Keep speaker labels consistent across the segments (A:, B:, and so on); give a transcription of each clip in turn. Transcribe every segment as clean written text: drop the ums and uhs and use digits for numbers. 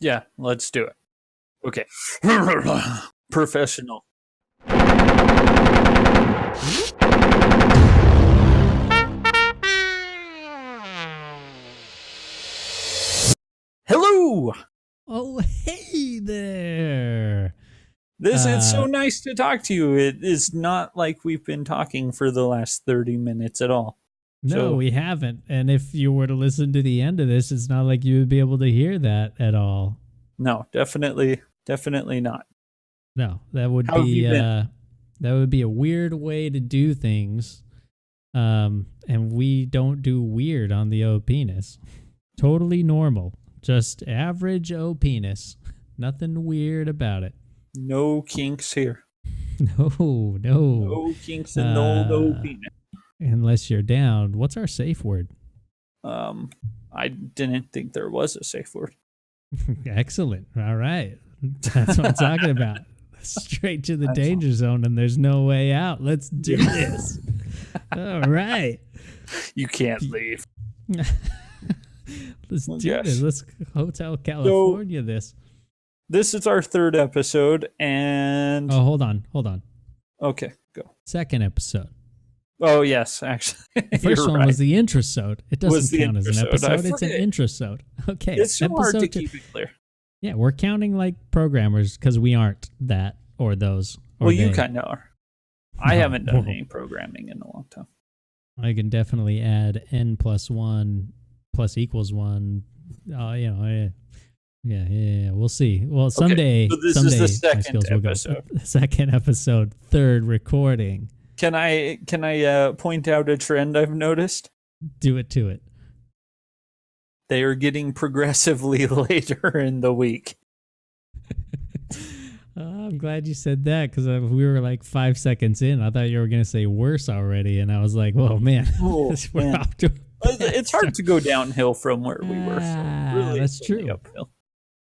A: Yeah, let's do it. Okay. Professional. Hello.
B: Oh, hey there.
A: It's so nice to talk to you. It is not like we've been talking for the last 30 minutes at all.
B: No, we haven't. And if you were to listen to the end of this, it's not like you would be able to hear that at all.
A: No, definitely not.
B: No, that would
A: How have you been?
B: that would be a weird way to do things. And we don't do weird on the OPness. Totally normal. Just average OPness. Nothing weird about it.
A: No kinks here.
B: No.
A: No kinks and no penis.
B: Unless you're down. What's our safe word?
A: I didn't think there was a safe word.
B: Excellent. All right. That's what I'm talking about. Straight to the danger zone and there's no way out. Let's do this. All right.
A: You can't leave.
B: Let's do this. Let's Hotel California this.
A: This is our third episode and...
B: Oh, hold on.
A: Okay, go.
B: Second episode.
A: Oh, yes, actually.
B: The first one was the introsode. It doesn't count as an episode. It's an introsode. Okay.
A: It's so hard to keep it clear.
B: Yeah, we're counting like programmers because we aren't that or those. Or
A: well, you kind of are. I haven't done any programming in a long time.
B: I can definitely add n plus 1 plus equals 1. Yeah. We'll see. Well, someday.
A: So this is the second episode.
B: Second episode, third recording.
A: Can I point out a trend I've noticed?
B: Do it to it.
A: They are getting progressively later in the week.
B: I'm glad you said that because we were like 5 seconds in. I thought you were going to say worse already. And I was like, whoa, man. We're off to
A: it's hard to go downhill from where we were. So really
B: that's true.
A: Uphill.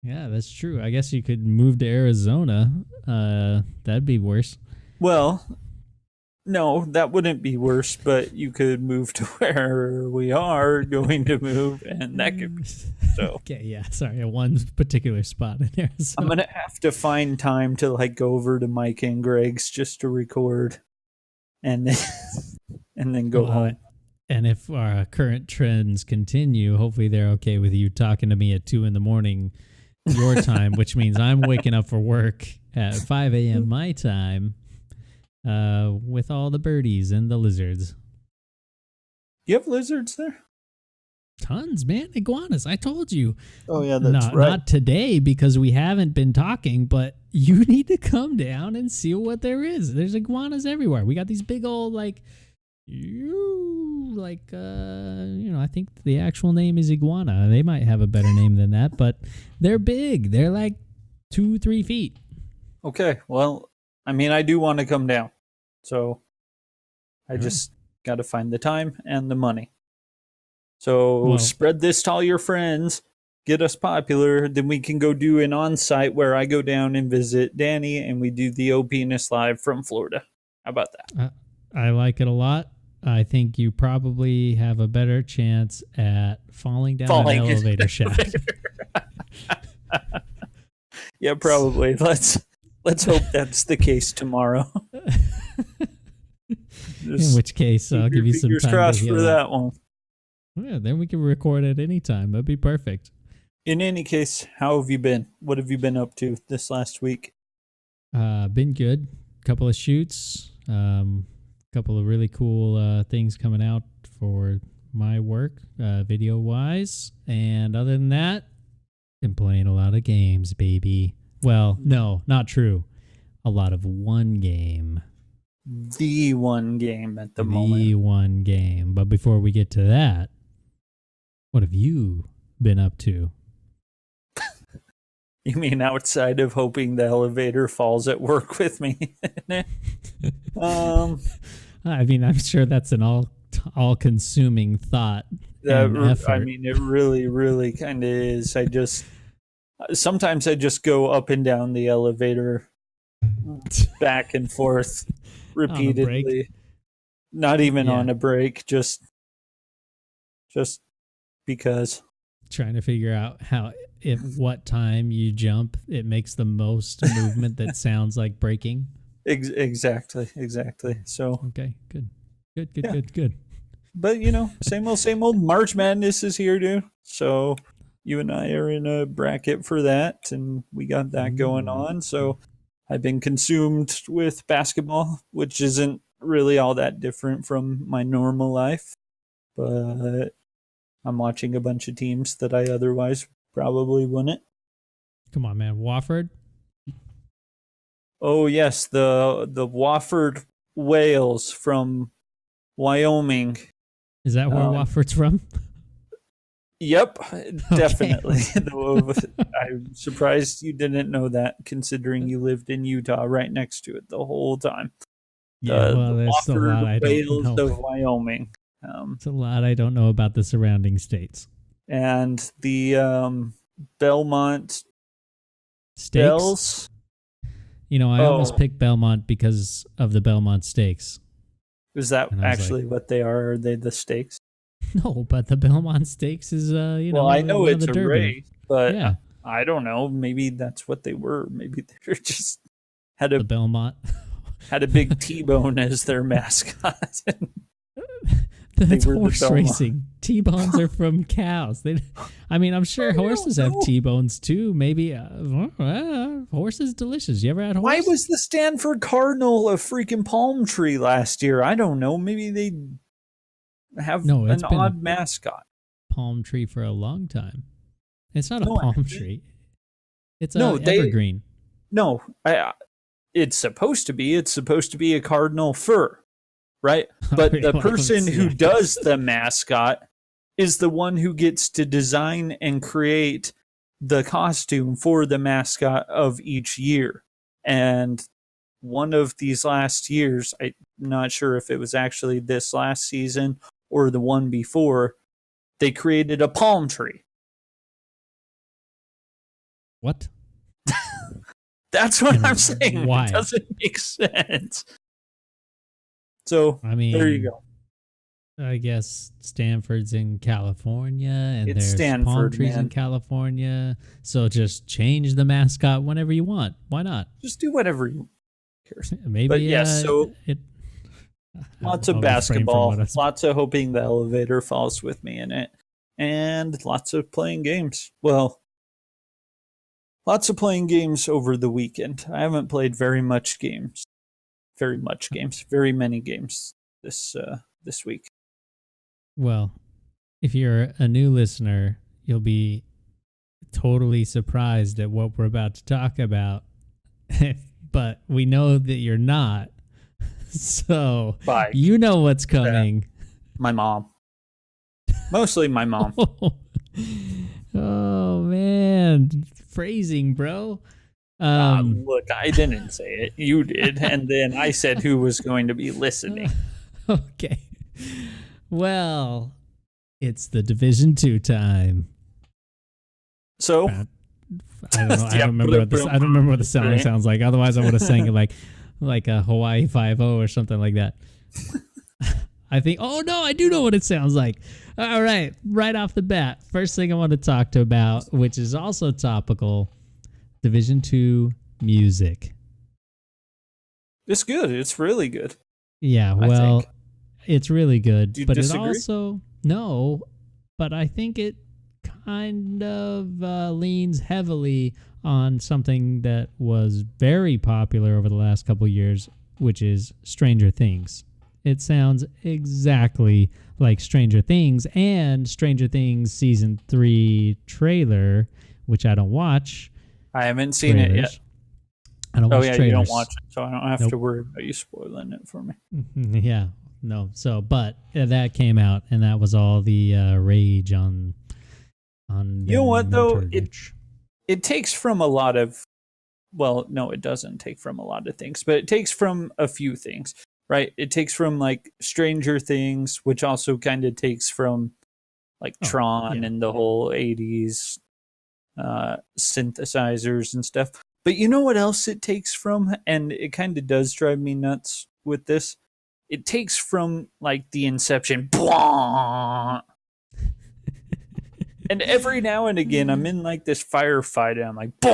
B: Yeah, that's true. I guess you could move to Arizona. That'd be worse.
A: Well, no, that wouldn't be worse, but you could move to where we are going to move, and that could be so.
B: Okay, yeah, sorry, one particular spot in Arizona.
A: I'm gonna have to find time to like go over to Mike and Greg's just to record, and then go home.
B: And if our current trends continue, hopefully they're okay with you talking to me at 2 a.m. your time, which means I'm waking up for work at 5 a.m. my time. With all the birdies and the lizards.
A: You have lizards there?
B: Tons, man. Iguanas. I told you.
A: Oh, yeah, that's right.
B: Not today because we haven't been talking, but you need to come down and see what there is. There's iguanas everywhere. We got these big old, I think the actual name is iguana. They might have a better name than that, but they're big. They're like 2-3 feet.
A: Okay, well, I mean, I do want to come down, so I just got to find the time and the money. So spread this to all your friends, get us popular, then we can go do an on-site where I go down and visit Danny, and we do the OPness live from Florida. How about that?
B: I like it a lot. I think you probably have a better chance at falling down an elevator shaft.
A: Yeah, probably. Let's hope that's the case tomorrow.
B: In which case, I'll give you some time.
A: Fingers crossed for that one.
B: Yeah, then we can record at any time. That'd be perfect.
A: In any case, how have you been? What have you been up to this last week?
B: Been good. Couple of shoots. Couple of really cool things coming out for my work, video-wise. And other than that, been playing a lot of games, baby. Well, no, not true. A lot of one game.
A: The one game at the moment.
B: The one game. But before we get to that, what have you been up to?
A: You mean outside of hoping the elevator falls at work with me?
B: I mean, I'm sure that's an all-consuming thought and effort.
A: I mean, it really, really kind of is. Sometimes I just go up and down the elevator, back and forth, repeatedly. Not even on a break, just because.
B: Trying to figure out how if what time you jump, it makes the most movement that sounds like breaking.
A: Exactly. So
B: Okay, good.
A: yeah.
B: Good.
A: But same old. March Madness is here too. So you and I are in a bracket for that, and we got that going
B: Mm.
A: on. So I've been consumed with basketball, which isn't really all that different from my normal life. But I'm watching a bunch of teams that I otherwise probably wouldn't.
B: Come on, man. Wofford?
A: Oh yes, the Wofford Whales from Wyoming.
B: Is that where
A: Um,
B: Wofford's from?
A: Yep,
B: Okay.
A: definitely. I'm surprised you didn't know that, considering you lived in Utah right next to it the whole time.
B: Yeah,
A: The
B: well, there's a
A: Wofford
B: lot I don't
A: Whales
B: know.
A: of Wyoming,
B: It's a lot I don't know about the surrounding states.
A: and the Belmont
B: Steaks?
A: Bells.
B: I almost
A: Oh,
B: picked Belmont because of the Belmont Steaks.
A: is that
B: And I was like,
A: actually what they are? Are they the steaks?
B: no, but the Belmont Steaks is,
A: Well, I know
B: one of
A: it's
B: the
A: a
B: Durban.
A: race, but
B: Yeah,
A: I don't know. Maybe that's what they were. Maybe they're just had
B: the
A: a
B: Belmont.
A: had a big T-bone as their mascot. They
B: That's
A: were the
B: horse
A: Belmont.
B: racing. T-bones are from cows. I'm sure horses have T-bones too. Maybe horse is delicious. You ever had
A: Why
B: horse?
A: was the Stanford Cardinal a freaking palm tree last year? I don't know. Maybe they have
B: No, it's
A: an
B: been a
A: odd mascot.
B: palm tree for a long time. It's not a
A: No,
B: palm tree. It's
A: no,
B: a evergreen.
A: no. It's supposed to be. It's supposed to be a cardinal fir, right? But the person who
B: Yeah.
A: does the mascot is the one who gets to design and create the costume for the mascot of each year. And one of these last years, I'm not sure if it was actually this last season or the one before, they created a palm tree.
B: What?
A: That's what
B: And
A: I'm saying. It
B: why?
A: doesn't make sense. So
B: I
A: there you
B: mean,
A: go.
B: I guess Stanford's in California and
A: It's
B: there's palm
A: Stanford,
B: trees in
A: man.
B: California. So just change the mascot whenever you want. Why not?
A: Just do whatever you care. But
B: Maybe
A: yes, so
B: it.
A: lots of
B: I'll refrain from what I
A: basketball,
B: was.
A: lots of hoping the elevator falls with me in it, and lots of playing games. Well, lots of playing games over the weekend. I haven't played very many games this week.
B: Well, if you're a new listener, you'll be totally surprised at what we're about to talk about. But we know that you're not. So
A: By
B: you know what's coming.
A: my mom, mostly my mom.
B: Oh man, phrasing, bro.
A: Look, I didn't say it. You did, and then I said who was going to be listening.
B: Okay. Well, it's the Division 2 time.
A: So
B: I don't know. I don't remember what the song sounds like. Otherwise, I would have sang it like a Hawaii 5-0 or something like that. I think. Oh no, I do know what it sounds like. All right, right off the bat, first thing I want to talk about, which is also topical, Division 2 music.
A: it's good. It's really good.
B: Yeah, well, it's really good.
A: Do you
B: but
A: disagree?
B: It also no, but I think it kind of leans heavily on something that was very popular over the last couple of years, which is Stranger Things. It sounds exactly like Stranger Things, and Stranger Things season 3 trailer, which I don't watch.
A: I haven't seen it yet.
B: I don't watch trailers.
A: You don't watch it, so I don't have
B: Nope.
A: to worry about you spoiling it for me.
B: Yeah, no. So, but that came out, and that was all the rage on.
A: You know what though? It takes from a lot of. Well, no, it doesn't take from a lot of things, but it takes from a few things, right? It takes from like Stranger Things, which also kind of takes from like Tron and the whole 80s synthesizers and stuff. But you know what else it takes from? And it kind of does drive me nuts with this. It takes from like the Inception. And And every now and again, I'm in like this firefight, and I'm like, boom!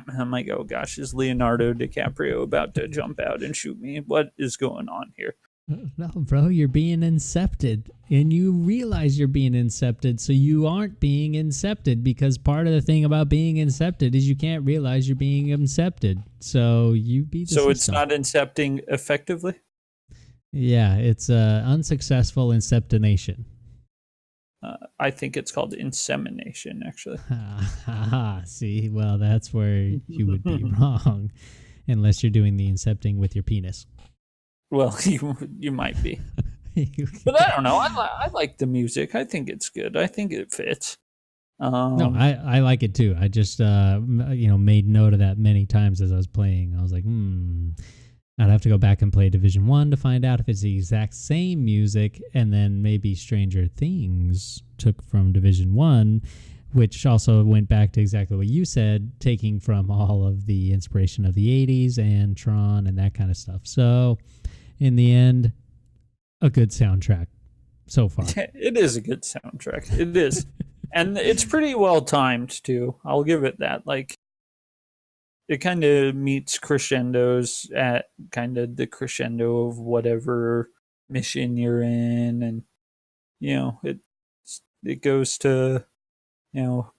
A: And I'm like, oh gosh, is Leonardo DiCaprio about to jump out and shoot me? What is going on here?
B: No, bro, you're being incepted, and you realize you're being incepted, so you aren't being incepted, because part of the thing about being incepted is you can't realize you're being incepted. So you beat the
A: So
B: system.
A: it's not incepting effectively?
B: Yeah, it's unsuccessful inceptination.
A: I think it's called insemination, actually.
B: See, well, that's where you would be wrong, unless you're doing the incepting with your penis.
A: Well, you might be. But I don't know. I like the music. I think it's good. I think it fits.
B: No, I like it too. I just made note of that many times as I was playing. I was like, I'd have to go back and play Division 1 to find out if it's the exact same music, and then maybe Stranger Things took from Division 1, which also went back to exactly what you said, taking from all of the inspiration of the 80s and Tron and that kind of stuff. So in the end, a good soundtrack so far.
A: It is a good soundtrack. It is. And it's pretty well timed too. I'll give it that. Like, it kind of meets crescendos at kind of the crescendo of whatever mission you're in, and it goes to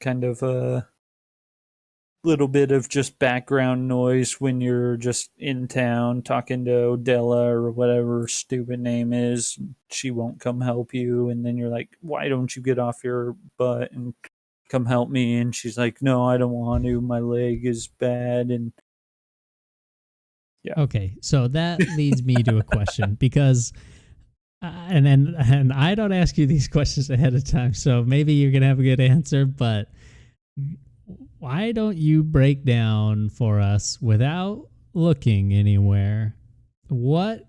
A: kind of a little bit of just background noise when you're just in town talking to Odella or whatever her stupid name is. She won't come help you, and then you're like, why don't you get off your butt and come help me? And she's like, no, I don't want to, my leg is bad. And yeah.
B: Okay, so that leads me to a question, because and I don't ask you these questions ahead of time, so maybe you're gonna have a good answer, but why don't you break down for us, without looking anywhere, what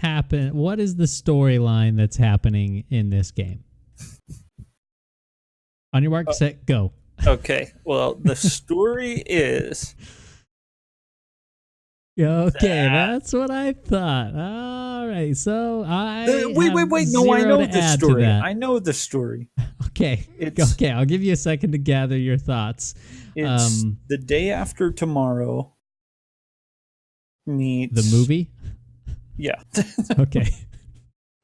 B: happened? What is the storyline that's happening in this game? On your mark, set, go.
A: Okay, well, the story is...
B: Okay, that's what I thought. All right, so
A: wait. No, I know the story. I know the story.
B: Okay, okay. I'll give you a second to gather your thoughts.
A: It's The Day After Tomorrow meets
B: the movie.
A: Yeah.
B: Okay.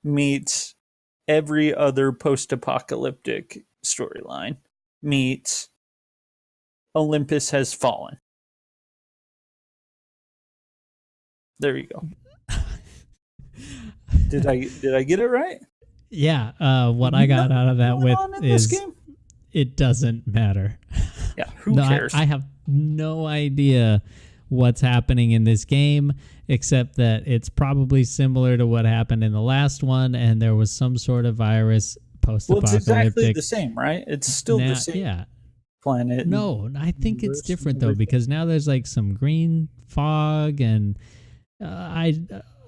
A: Meets every other post-apocalyptic storyline. Meets Olympus Has Fallen. There you go. Did I get it right?
B: Yeah. What I got out of that with is it doesn't matter.
A: Yeah. Who cares?
B: I have no idea what's happening in this game, except that it's probably similar to what happened in the last one, and there was some sort of virus post-apocalyptic.
A: Well, it's exactly the same, right? It's still the same planet.
B: No, I think it's different though, because now there's like some green fog, and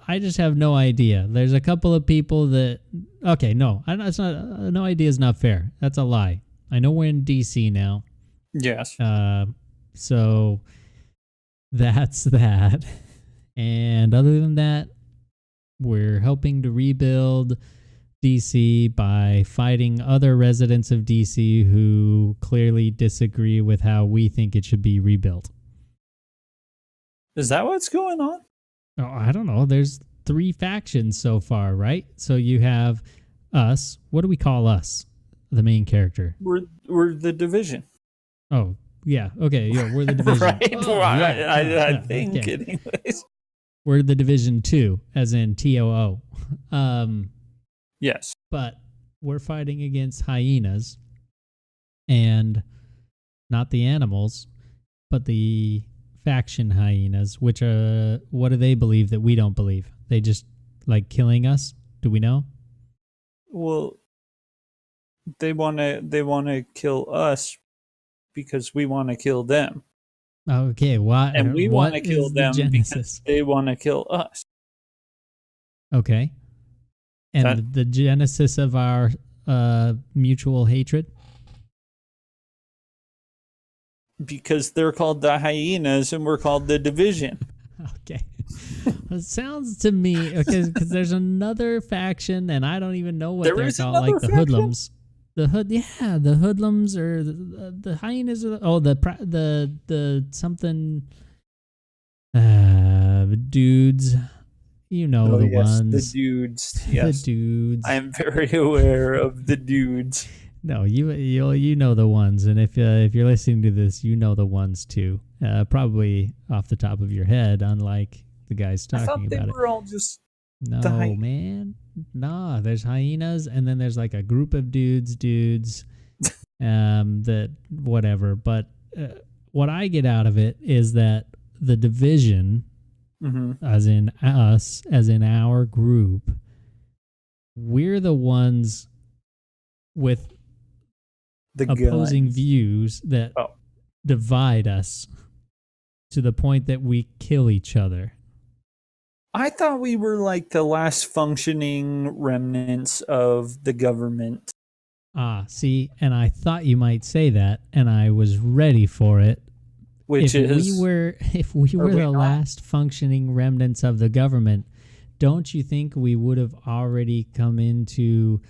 B: I just have no idea. There's a couple of people that... Okay, no. It's not. No idea is not fair. That's a lie. I know we're in DC now.
A: Yes.
B: So that's that. And other than that, we're helping to rebuild DC by fighting other residents of DC who clearly disagree with how we think it should be rebuilt.
A: Is that what's going on?
B: Oh, I don't know. There's 3 factions so far, right? So you have us. What do we call us? The main character.
A: We're the Division.
B: Oh, yeah. Okay, yeah, we're the Division.
A: Right.
B: Oh,
A: I think, okay. Anyways.
B: We're the Division 2, as in TOO.
A: Yes.
B: But we're fighting against hyenas, and not the animals, but the faction hyenas, which are... What do they believe that we don't believe? They just like killing us? Do we know?
A: Well, they want to kill us because we want to kill them.
B: Okay, why?
A: And we want to kill them
B: because
A: they want to kill us.
B: Okay. And the genesis of our mutual hatred?
A: Because they're called the hyenas and we're called the Division.
B: Okay. It sounds to me, because there's another faction, and I don't even know what they're called, like the hoodlums. the hoodlums or the hyenas. The something. Dudes, you know
A: Oh
B: the
A: yes, the
B: ones.
A: dudes.
B: The
A: Yes,
B: dudes.
A: I am very aware of the dudes.
B: No, you know the ones, and if you're listening to this, you know the ones too. Probably off the top of your head, unlike the guys
A: I
B: talking
A: thought they
B: about it.
A: were all just the
B: No, man. Nah, there's hyenas, and then there's like a group of dudes, that whatever. But what I get out of it is that the division, as in us, as in our group, we're the ones with
A: the
B: opposing
A: guns.
B: views that divide us to the point that we kill each other.
A: I thought we were like the last functioning remnants of the government.
B: See, and I thought you might say that, and I was ready for it.
A: Which
B: if
A: is,
B: we were the last functioning remnants of the government, don't you think we would have already come into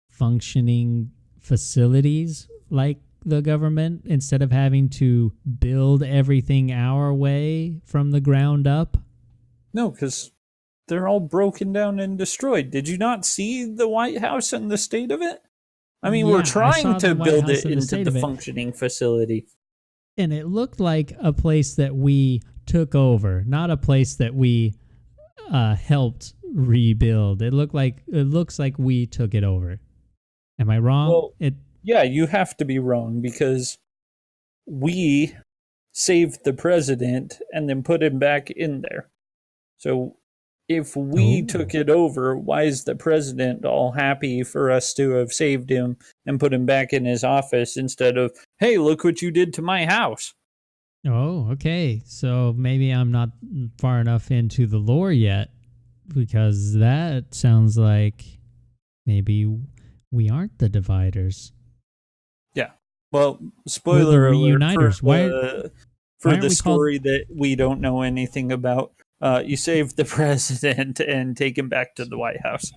B: functioning facilities like the government instead of having to build everything our way from the ground up?
A: No, because they're all broken down and destroyed. Did you not see the White House and the state of it? I mean, we're trying to build it into the functioning facility.
B: And it looked like a place that we took over, not a place that we helped rebuild. It looks like we took it over. Am I wrong?
A: Well, yeah, you have to be wrong because we saved the president and then put him back in there. So if we took it over, why is the president all happy for us to have saved him and put him back in his office instead of, hey, look what you did to my house?
B: Oh, okay. So maybe I'm not far enough into the lore yet, because that sounds like maybe we aren't the dividers.
A: Yeah. Well, spoiler alert for the story that we don't know anything about. You save the president and take him back to the White House.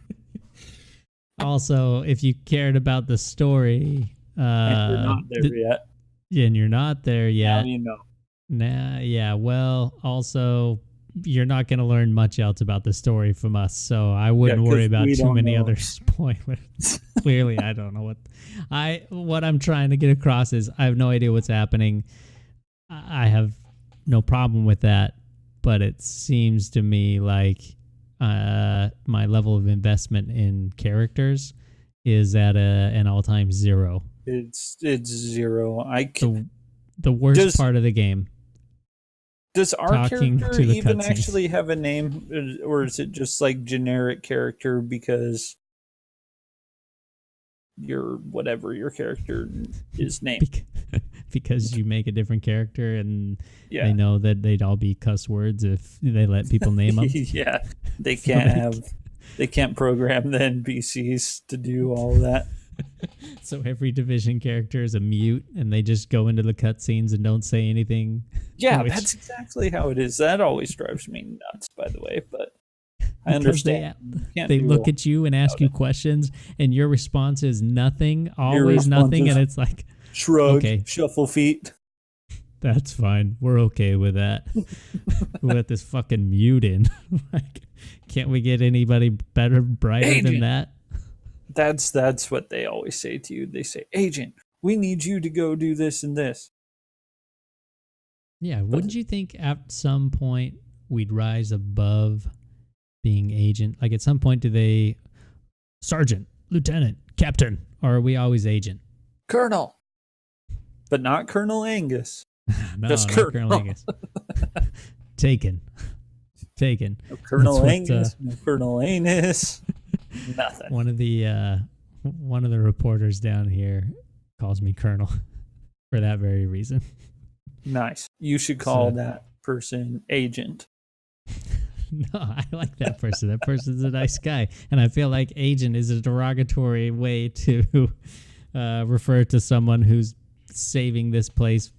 B: Also, if you cared about the story,
A: and you're not there yet.
B: And you're not there yet.
A: Now you know.
B: Nah, yeah. Well, also, you're not going to learn much else about the story from us, so I wouldn't worry about too many other spoilers. Clearly, I don't know what I'm trying to get across is I have no idea what's happening. I have no problem with that, but it seems to me like my level of investment in characters is at an all-time zero.
A: It's zero.
B: The worst part of the game.
A: Does our character even actually have a name, or is it just like generic character because whatever your character is named?
B: Because you make a different character and they know that they'd all be cuss words if they let people name them.
A: Yeah, they can't program the NPCs to do all that.
B: So every division character is a mute, and they just go into the cutscenes and don't say anything.
A: Yeah, that's exactly how it is. That always drives me nuts, by the way. But I understand.
B: They look at you and ask you questions, and your response is nothing, always nothing, and it's like
A: shrug, shuffle feet.
B: That's fine. We're okay with that. We let this fucking mute in. Like, can't we get anybody better, brighter than that?
A: That's what they always say to you. They say, "Agent, we need you to go do this and this."
B: Yeah, wouldn't you think at some point we'd rise above being agent? Like at some point, do they sergeant, lieutenant, captain, or are we always agent?
A: Colonel, but not Colonel Angus.
B: No, just Colonel Angus. Taken.
A: No Colonel Angus, no Colonel Anus. Nothing.
B: One of the reporters down here calls me Colonel for that very reason.
A: Nice. You should call that person Agent.
B: No, I like that person. That person's a nice guy, and I feel like Agent is a derogatory way to refer to someone who's saving this place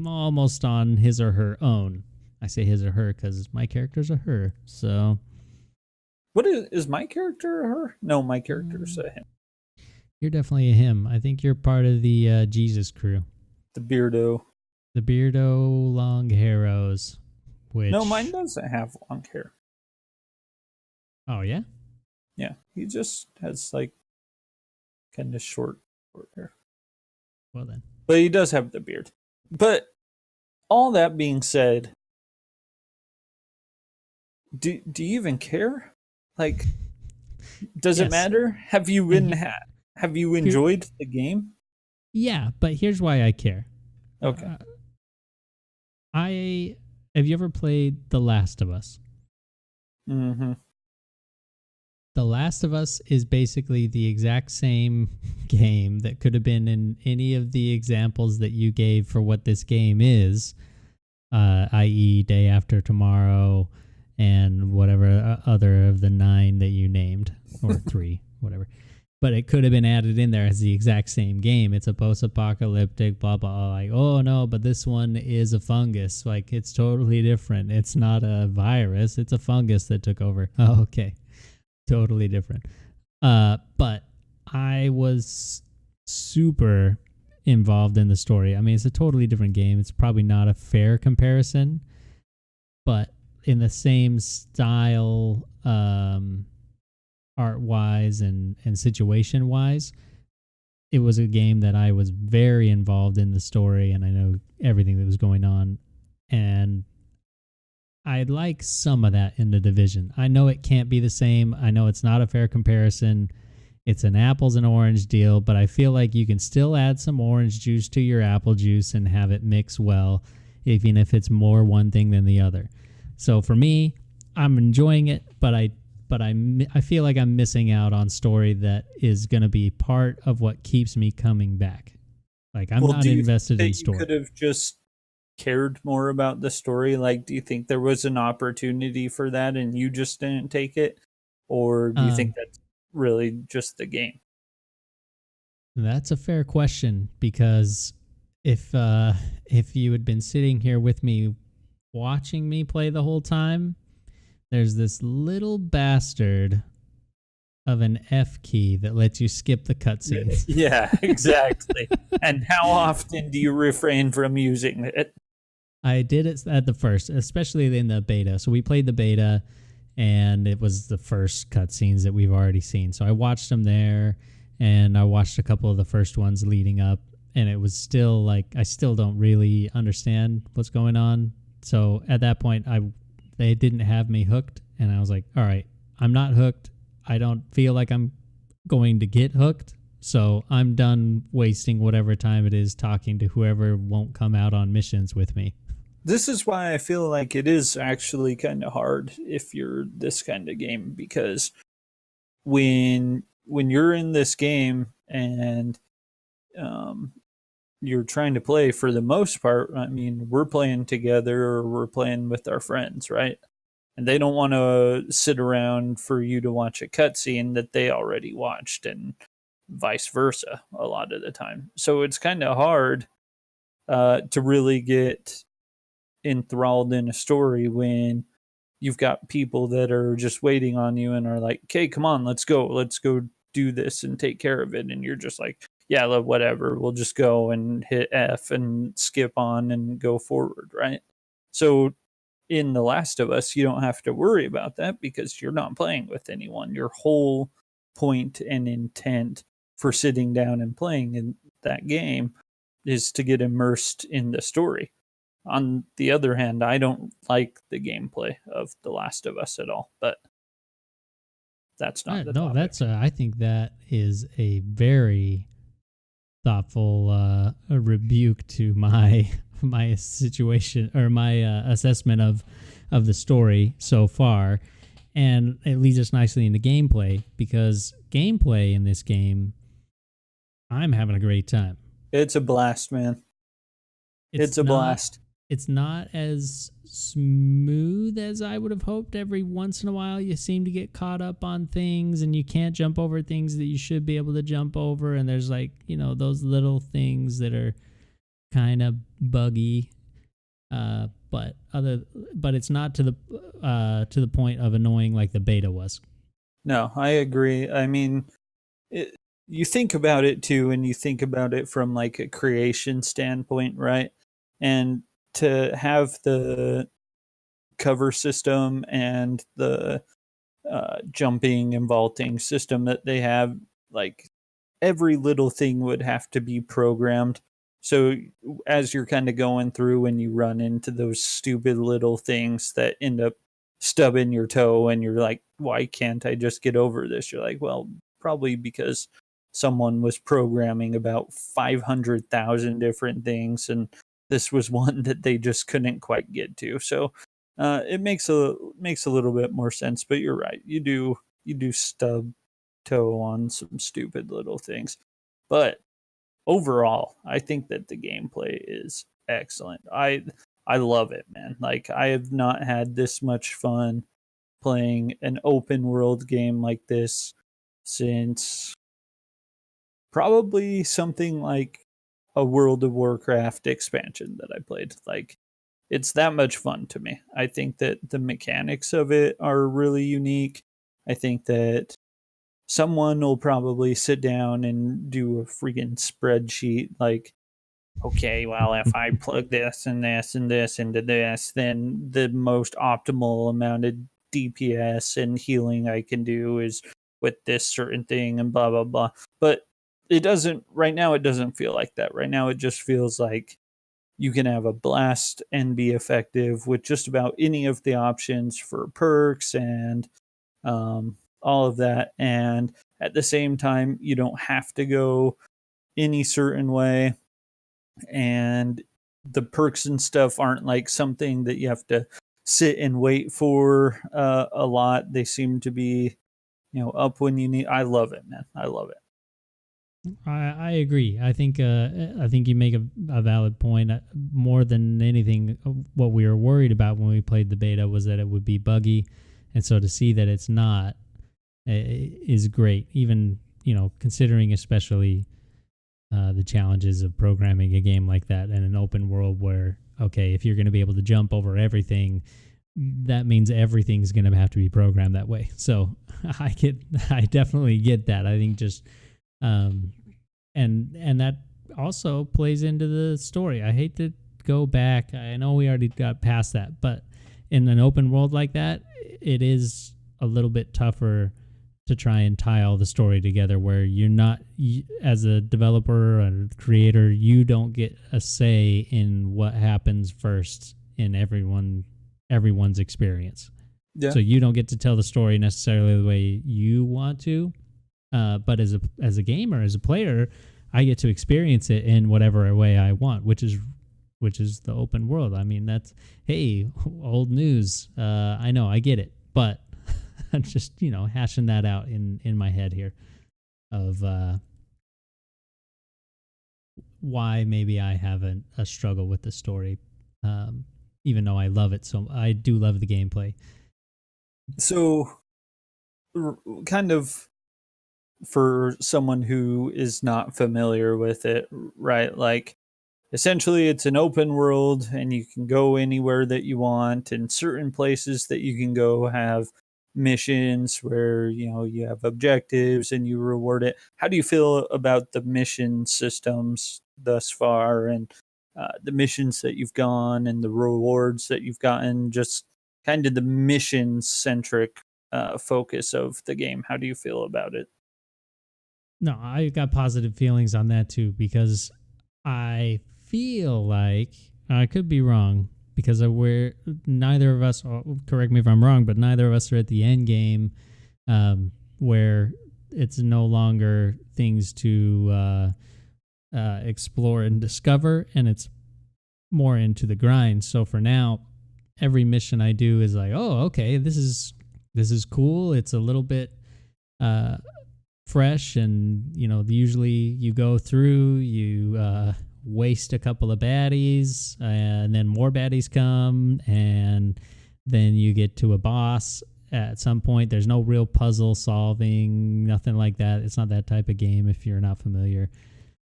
B: almost on his or her own. I say his or her because my character's a her. So,
A: what is my character a her? No, my character's a him.
B: You're definitely a him. I think you're part of the Jesus crew.
A: The beardo.
B: The beardo long hairos.
A: No, mine
B: Which...
A: doesn't have long hair.
B: Oh, yeah?
A: Yeah, he just has like kind of short hair.
B: Well then.
A: But he does have the beard. But all that being said, do you even care? Like, does it
B: Yes.
A: matter? Have you
B: And
A: have you
B: here,
A: enjoyed the game?
B: yeah, but here's why I care.
A: Okay.
B: I Have you ever played The Last of Us?
A: Mm-hmm.
B: The Last of Us is basically the exact same game that could have been in any of the examples that you gave for what this game is, i.e., Day After Tomorrow and whatever other of the 9 that you named, or 3, whatever. But it could have been added in there as the exact same game. It's a post-apocalyptic, blah, blah, blah. Like, oh, no, but this one is a fungus. Like, it's totally different. It's not a virus. It's a fungus that took over. Oh, okay. Totally different. But I was super involved in the story. I mean, it's a totally different game. It's probably not a fair comparison, but in the same style, art wise and situation wise, it was a game that I was very involved in the story, and I know everything that was going on, and I'd like some of that in the Division. I know it can't be the same. I know it's not a fair comparison. It's an apples and orange deal, but I feel like you can still add some orange juice to your apple juice and have it mix well, even if it's more one thing than the other. So for me, I'm enjoying it, but I feel like I'm missing out on story that is going to be part of what keeps me coming back. Like, I'm not
A: Do you think
B: invested
A: that
B: in
A: you
B: story.
A: could have just cared more about the story? Like, do you think there was an opportunity for that and you just didn't take it? Or do you think
B: Um,
A: that's really just the game?
B: That's a fair question, because if you had been sitting here with me watching me play the whole time, there's this little bastard of an F key that lets you skip the cutscenes.
A: Yeah, exactly. And how often do you refrain from using it?
B: I did it at the first, especially in the beta. So we played the beta, and it was the first cutscenes that we've already seen. So I watched them there, and I watched a couple of the first ones leading up, and it was still like, I still don't really understand what's going on. So at that point, they didn't have me hooked, and I was like, all right, I'm not hooked. I don't feel like I'm going to get hooked. So I'm done wasting whatever time it is talking to whoever won't come out on missions with me.
A: This is why I feel like it is actually kind of hard if you're this kind of game, because when you're in this game and um, you're trying to play, for the most part, I mean, we're playing together or we're playing with our friends, right? And they don't want to sit around for you to watch a cutscene that they already watched, and vice versa a lot of the time. So it's kind of hard to really get enthralled in a story when you've got people that are just waiting on you and are like, okay, come on, let's go do this and take care of it. And you're just like, yeah, whatever, we'll just go and hit F and skip on and go forward, right? So in The Last of Us, you don't have to worry about that because you're not playing with anyone. Your whole point and intent for sitting down and playing in that game is to get immersed in the story. On the other hand, I don't like the gameplay of The Last of Us at all, but that's not the
B: No,
A: topic.
B: that's I think that is a very thoughtful a rebuke to my my situation, or my assessment of the story so far, and it leads us nicely into gameplay, because gameplay in this game, I'm having a great time.
A: It's a blast, man.
B: It's
A: It's a
B: not
A: blast.
B: it's not as smooth as I would have hoped. Every once in a while, you seem to get caught up on things, and you can't jump over things that you should be able to jump over. And there's, like, those little things that are kind of buggy. But it's not to the point of annoying like the beta was.
A: No, I agree. I mean, you think about it too, and you think about it from like a creation standpoint, right? And to have the cover system and the jumping and vaulting system that they have, like every little thing would have to be programmed. So as you're kind of going through and you run into those stupid little things that end up stubbing your toe and you're like, why can't I just get over this? You're like, well, probably because someone was programming about 500,000 different things and this was one that they just couldn't quite get to. So it makes a little bit more sense, but you're right. You do stub toe on some stupid little things. But overall, I think that the gameplay is excellent. I love it, man. Like I have not had this much fun playing an open world game like this since probably something like a World of Warcraft expansion that I played. Like it's that much fun to me. I think that the mechanics of it are really unique. I think that someone will probably sit down and do a freaking spreadsheet like, okay, well, if I plug this and this and this into this, then the most optimal amount of DPS and healing I can do is with this certain thing and blah, blah, blah. But right now, it doesn't feel like that. Right now, it just feels like you can have a blast and be effective with just about any of the options for perks and all of that. And at the same time, you don't have to go any certain way. And the perks and stuff aren't like something that you have to sit and wait for a lot. They seem to be, up when you need. I love it, man. I love it.
B: I agree. I think you make a valid point. More than anything, what we were worried about when we played the beta was that it would be buggy, and so to see that it's not is great. Even considering especially the challenges of programming a game like that in an open world where if you're going to be able to jump over everything, that means everything's going to have to be programmed that way. So I definitely get that. I think just and that also plays into the story. I hate to go back. I know we already got past that, but in an open world like that, it is a little bit tougher to try and tie all the story together where you're not, as a developer or creator, you don't get a say in what happens first in everyone's experience.
A: Yeah.
B: So you don't get to tell the story necessarily the way you want to. But as a gamer, as a player, I get to experience it in whatever way I want, which is the open world. I mean, that's, hey, old news. I know, I get it, but I'm just hashing that out in my head here of why maybe I have a struggle with the story, even though I love it. So I do love the gameplay.
A: So, kind of for someone who is not familiar with it, right? Like, essentially, it's an open world and you can go anywhere that you want, and certain places that you can go have missions where you have objectives and you reward it. How do you feel about the mission systems thus far, and the missions that you've gone and the rewards that you've gotten, just kind of the mission centric focus of the game? How do you feel about it?
B: No, I got positive feelings on that too, because I feel like, I could be wrong, because we're neither of us, correct me if I'm wrong, but neither of us are at the end game where it's no longer things to explore and discover, and it's more into the grind. So for now, every mission I do is like, oh, okay, this is cool. It's a little bit fresh, and usually you go through, you waste a couple of baddies, and then more baddies come, and then you get to a boss at some point. There's no real puzzle solving, nothing like that. It's not that type of game if you're not familiar,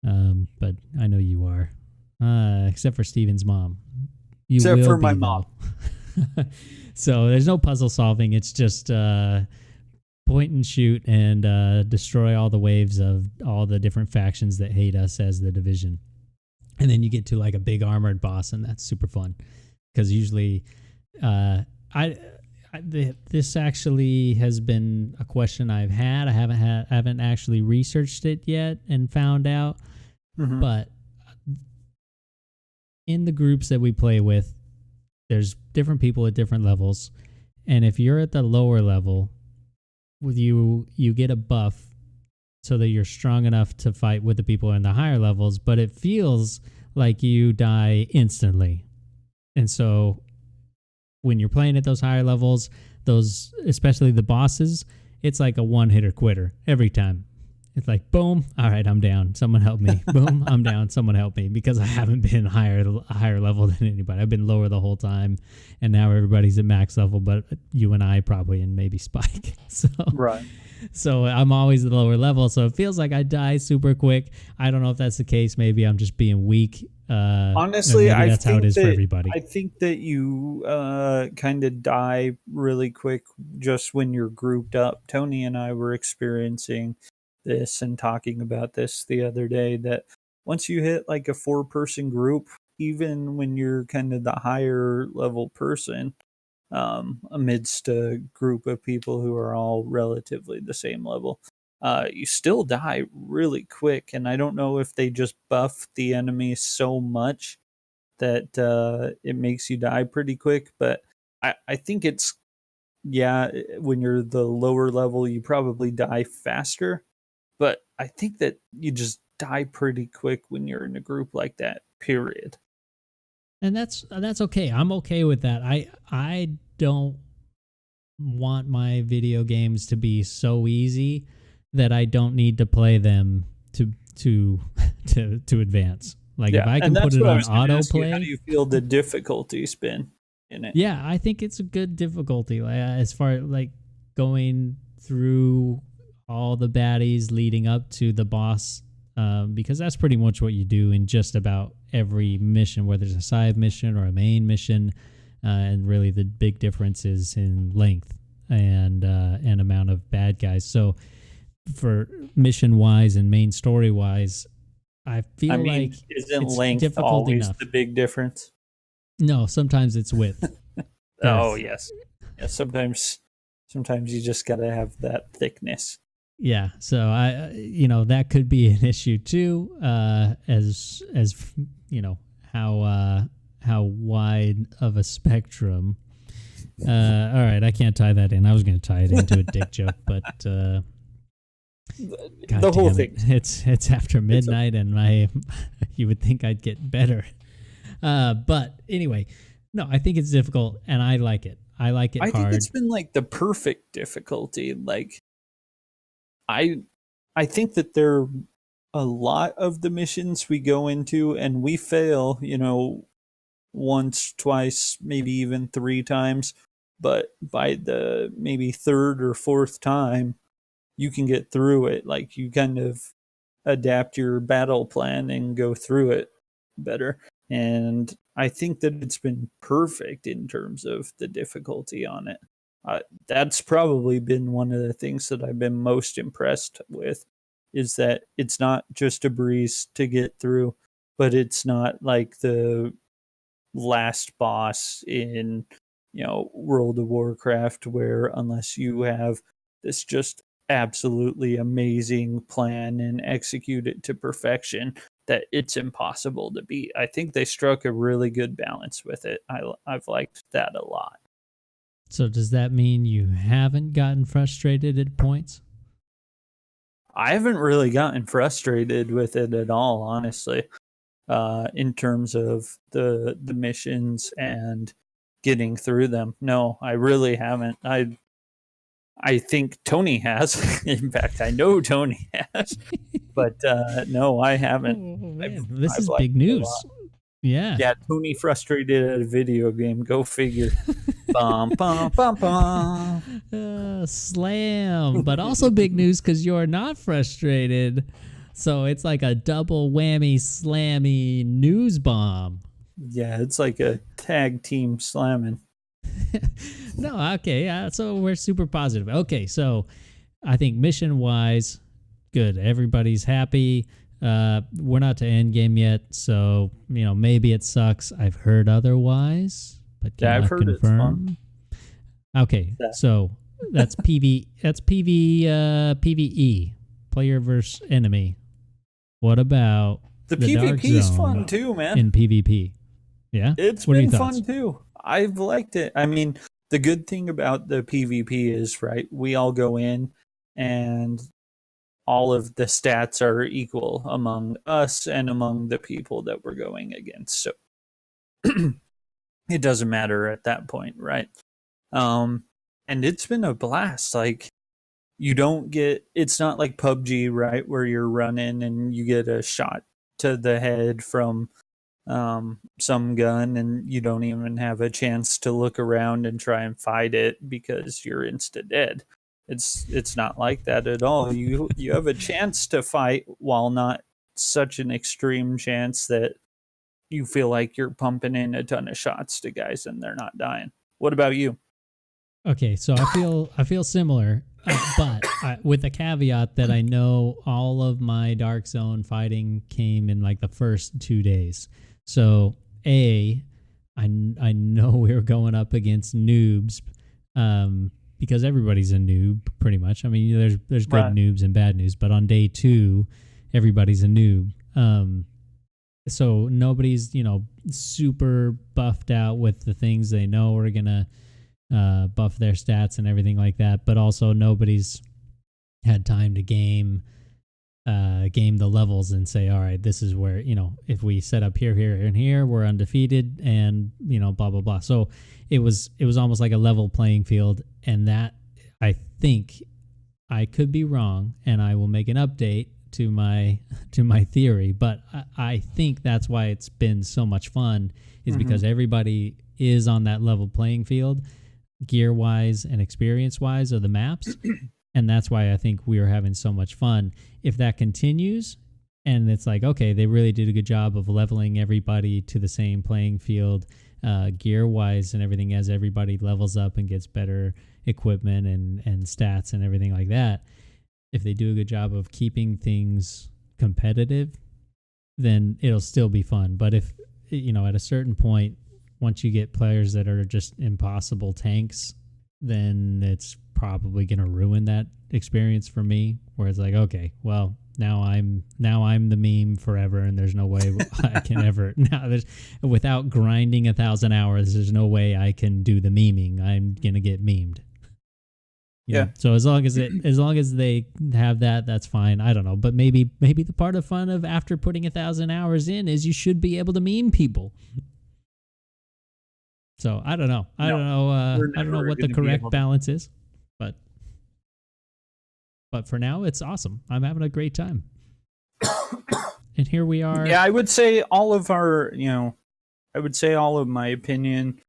B: but I know you are, except for Steven's mom.
A: Except for my mom.
B: So there's no puzzle solving. It's just point and shoot and destroy all the waves of all the different factions that hate us as the division. And then you get to like a big armored boss, and that's super fun because usually, this actually has been a question I've had. I haven't actually researched it yet and found out, but in the groups that we play with, there's different people at different levels, and if you're at the lower level, with you get a buff so that you're strong enough to fight with the people in the higher levels, but it feels like you die instantly. And so when you're playing at those higher levels, those, especially the bosses, it's like a one-hitter quitter every time. It's like, boom, all right, I'm down. Someone help me. Boom, I'm down. Someone help me, because I haven't been higher level than anybody. I've been lower the whole time, and now everybody's at max level, but you and I probably, and maybe Spike. So
A: Right.
B: So I'm always at the lower level, so it feels like I die super quick. I don't know if that's the case. Maybe I'm just being weak.
A: Honestly,
B: maybe that's how it is for everybody.
A: I think that you kind of die really quick just when you're grouped up. Tony and I were experiencing this and talking about this the other day, that once you hit like a 4-person group, even when you're kind of the higher level person, amidst a group of people who are all relatively the same level, you still die really quick. And I don't know if they just buff the enemy so much that it makes you die pretty quick, but I think it's, yeah, when you're the lower level, you probably die faster. But I think that you just die pretty quick when you're in a group like that, period.
B: And that's okay. I'm okay with that. I don't want my video games to be so easy that I don't need to play them to advance. Like, if I can put it on autoplay.
A: How do you feel the difficulty's been in it?
B: Yeah, I think it's a good difficulty. Like, as far like going through all the baddies leading up to the boss, because that's pretty much what you do in just about every mission, whether it's a side mission or a main mission, and really the big difference is in length and amount of bad guys. So for mission wise and main story wise, I feel like
A: isn't
B: it's
A: length
B: difficult
A: always
B: enough.
A: the big difference?
B: No, sometimes it's width.
A: Oh yes, yeah. Sometimes you just gotta have that thickness.
B: Yeah, so that could be an issue too, as how wide of a spectrum. All right, I can't tie that in. I was going to tie it into a dick joke, but the
A: whole thing.
B: It's after midnight, and you would think I'd get better. But anyway, no, I think it's difficult, and I like it. I like it hard.
A: I think it's been like the perfect difficulty. Like, I think that there are a lot of the missions we go into and we fail, once, twice, maybe even 3 times. But by the maybe 3rd or 4th time, you can get through it. Like, you kind of adapt your battle plan and go through it better. And I think that it's been perfect in terms of the difficulty on it. That's probably been one of the things that I've been most impressed with, is that it's not just a breeze to get through, but it's not like the last boss in, World of Warcraft, where unless you have this just absolutely amazing plan and execute it to perfection, that it's impossible to beat. I think they struck a really good balance with it. I've liked that a lot.
B: So does that mean you haven't gotten frustrated at points?
A: I haven't really gotten frustrated with it at all, honestly, in terms of the missions and getting through them. No, I really haven't. I think Tony has. In fact, I know Tony has. But no, I haven't.
B: Oh, this is big news. Yeah.
A: Yeah, Tony frustrated at a video game. Go figure. Bum, bum, bum, bum.
B: Slam. But also big news because you're not frustrated. So it's like a double whammy slammy news bomb.
A: Yeah, it's like a tag team slamming.
B: No, okay. So we're super positive. Okay, so I think mission wise, good. Everybody's happy. We're not to end game yet, so maybe it sucks. I've heard otherwise, but
A: Yeah, I've
B: cannot
A: heard it's fun.
B: confirm. Okay,
A: Yeah.
B: so that's PV. That's PVE, player versus enemy. What about
A: The
B: the Dark
A: PvP is
B: Zone
A: fun too, man.
B: in PvP? Yeah,
A: It's
B: what are your
A: been
B: thoughts?
A: fun too. I've liked it. I mean, the good thing about the PvP is, right, we all go in and all of the stats are equal among us and among the people that we're going against. So it doesn't matter at that point, right? And it's been a blast. Like, you don't get, it's not like PUBG, right, where you're running and you get a shot to the head from some gun and you don't even have a chance to look around and try and fight it because you're insta dead. It's not like that at all. You have a chance to fight, while not such an extreme chance that you feel like you're pumping in a ton of shots to guys and they're not dying. What about you?
B: Okay, so I feel similar, but with the caveat that I know all of my Dark Zone fighting came in like the first 2 days. So I know we were going up against noobs, because everybody's a noob pretty much. I mean, there's good
A: Right.
B: noobs and bad noobs, but on day 2, everybody's a noob. So nobody's super buffed out with the things they know are gonna buff their stats and everything like that, but also nobody's had time to game the levels and say, all right, this is where, if we set up here, and here, we're undefeated, and blah blah blah. So it was almost like a level playing field, and that, I think, I could be wrong, and I will make an update to my theory, but I think that's why it's been so much fun, is because everybody is on that level playing field, gear wise and experience wise of the maps. And that's why I think we are having so much fun. If that continues and it's like, okay, they really did a good job of leveling everybody to the same playing field, gear wise and everything, as everybody levels up and gets better equipment and stats and everything like that. If they do a good job of keeping things competitive, then it'll still be fun. But if, at a certain point, once you get players that are just impossible tanks, then it's probably going to ruin that experience for me, where it's like, okay, well, now I'm the meme forever, and there's no way I can ever, without grinding 1,000 hours, there's no way I can do the memeing. I'm going to get memed.
A: Yeah.
B: So as long as they have that, that's fine. I don't know, but maybe the part of fun of after putting 1,000 hours in is you should be able to meme people. So I don't know. I don't know what the correct balance is, but for now it's awesome. I'm having a great time. And here we are.
A: Yeah, I would say all of my opinion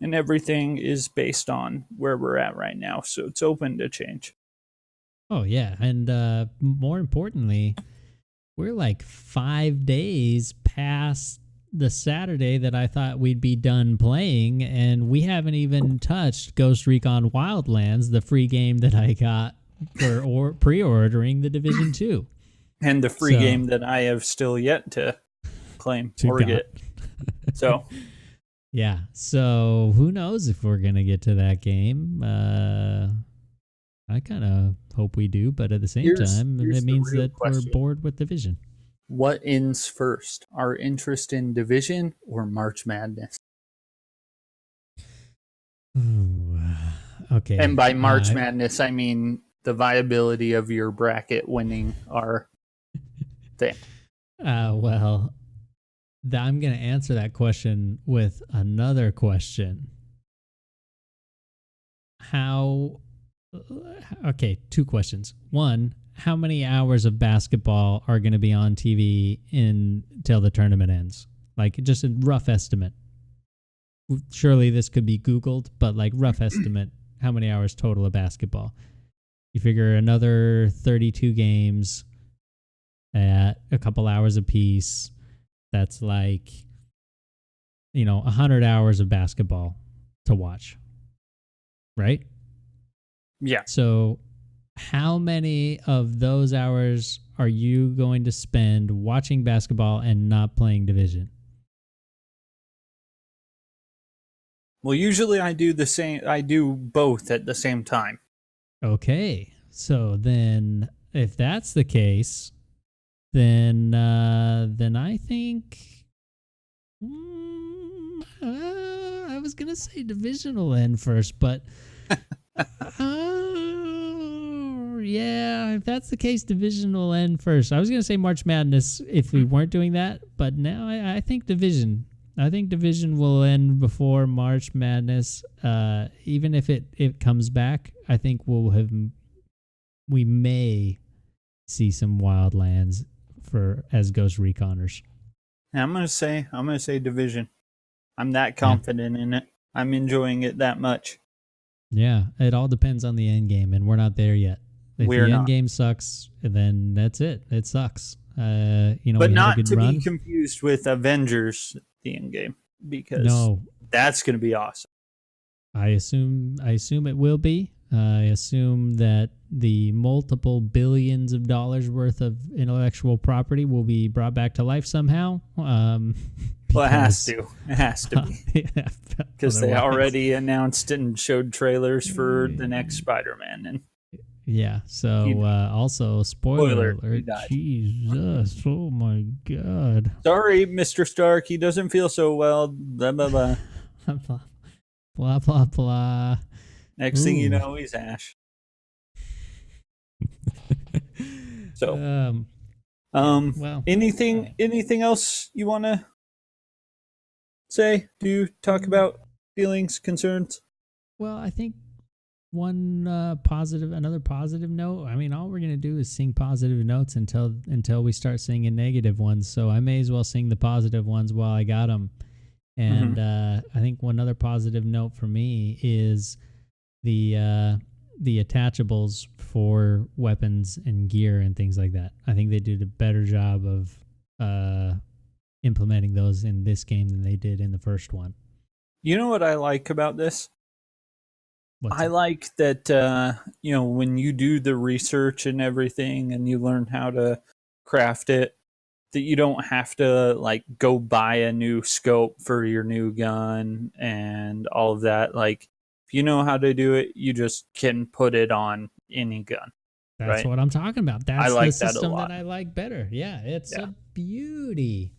A: and everything is based on where we're at right now, so it's open to change.
B: Oh yeah, and more importantly, we're like 5 days past the Saturday that I thought we'd be done playing, and we haven't even touched Ghost Recon Wildlands, the free game that I got for pre-ordering the Division 2.
A: And the free game that I have still yet to claim or get. So
B: yeah, so who knows if we're going to get to that game. I kind of hope we do, but at the same time, it means that we're bored with Division.
A: What ends first? Our interest in Division or March Madness?
B: Ooh, okay.
A: And by March Madness, I mean the viability of your bracket winning our thing.
B: Well, I'm going to answer that question with another question. Okay, 2 questions. One, how many hours of basketball are going to be on TV until the tournament ends? Like, just a rough estimate. Surely this could be Googled, but like rough estimate, how many hours total of basketball? You figure another 32 games at a couple hours apiece. That's like, 100 hours of basketball to watch. Right?
A: Yeah.
B: So how many of those hours are you going to spend watching basketball and not playing Division?
A: Well, usually I do the same. I do both at the same time.
B: Okay. So then if that's the case, then I think I was gonna say division will end first, but yeah, if that's the case, division will end first. I was gonna say March Madness if we weren't doing that, but now I think division. I think division will end before March Madness. Even if it comes back, I think we may see some Wildlands for as Ghost Reconners.
A: And I'm gonna say division. I'm that
B: Yeah.
A: confident in it. I'm enjoying it that much.
B: Yeah, it all depends on the end game, and we're not there yet. If
A: We're
B: the end
A: not.
B: game sucks, then that's it. It sucks.
A: But
B: We had a
A: not
B: good
A: to be
B: run.
A: confused with Avengers, the end game, because
B: No,
A: that's going to be awesome.
B: I assume it will be. I assume that the multiple billions of dollars worth of intellectual property will be brought back to life somehow.
A: Well, it has
B: Because
A: to. It has to be.
B: yeah,
A: Because they
B: otherwise,
A: already announced and showed trailers for the next Spider-Man. And
B: yeah.
A: he,
B: So also, spoiler
A: spoiler, he
B: alert.
A: died.
B: Jesus, oh my God.
A: Sorry, Mr. Stark. He doesn't feel so well. Blah, blah, blah.
B: blah blah blah blah.
A: Next thing you know, he's Ash. So,
B: well,
A: anything else you want to say? Do you talk about feelings, concerns?
B: well, I think another positive note. I mean, all we're gonna do is sing positive notes until we start singing negative ones. So I may as well sing the positive ones while I got them. And I think one other positive note for me is the attachables for weapons and gear and things like that. I think they did a better job of implementing those in this game than they did in the first one.
A: You know what I like about this? I like that when you do the research and everything and you learn how to craft it, that you don't have to like go buy a new scope for your new gun and all of that. Like if you know how to do it, you just can put it on any gun.
B: That's
A: Right?
B: what I'm talking about.
A: I
B: That's the
A: like that a
B: system that
A: lot.
B: I like better. Yeah, it's
A: Yeah.
B: a beauty.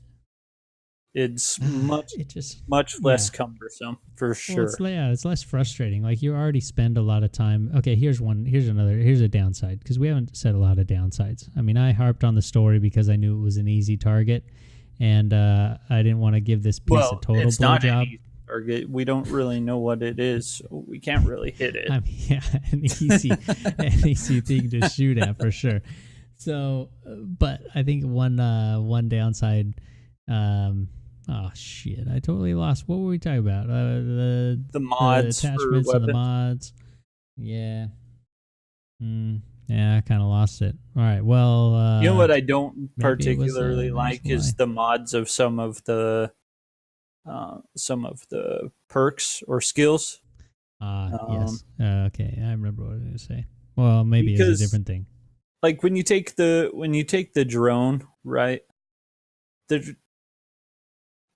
A: It's
B: It just
A: much
B: yeah.
A: less cumbersome for
B: Well,
A: sure.
B: it's less frustrating. Like you already spend a lot of time. Okay, here's a downside because we haven't said a lot of downsides. I mean, I harped on the story because I knew it was an easy target, and I didn't want to give this piece a total
A: It's not
B: blowjob.
A: any target. We don't really know what it is, so we can't really hit it.
B: I mean, yeah, an easy thing to shoot at for sure. So, but I think one downside. Oh shit! I totally lost. What were we talking about?
A: The mods
B: the
A: for
B: attachments and the
A: weapons.
B: mods. Yeah. Yeah, I kind of lost it. All right. Well,
A: You know what I don't
B: maybe it was
A: particularly
B: there's
A: like
B: the
A: is
B: lie.
A: the mods of some of the perks or skills.
B: Yes. Okay, I remember what I was going to say. Well, maybe it was a
A: Because
B: different thing.
A: like when you take the drone, right? The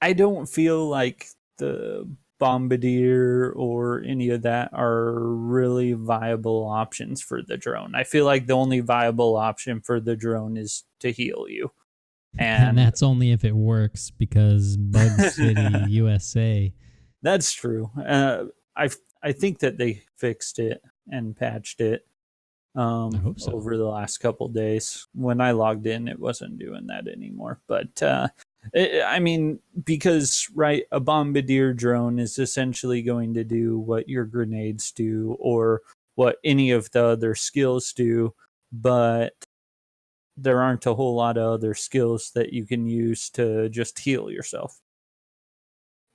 A: I don't feel like the bombardier or any of that are really viable options for the drone. I feel like the only viable option for the drone is to heal you.
B: And
A: And
B: that's only if it works because Bug City, USA.
A: that's true. I think that they fixed it and patched it
B: I hope so.
A: over the last couple days. When I logged in, it wasn't doing that anymore. But I mean, because right, a bombardier drone is essentially going to do what your grenades do or what any of the other skills do, but there aren't a whole lot of other skills that you can use to just heal yourself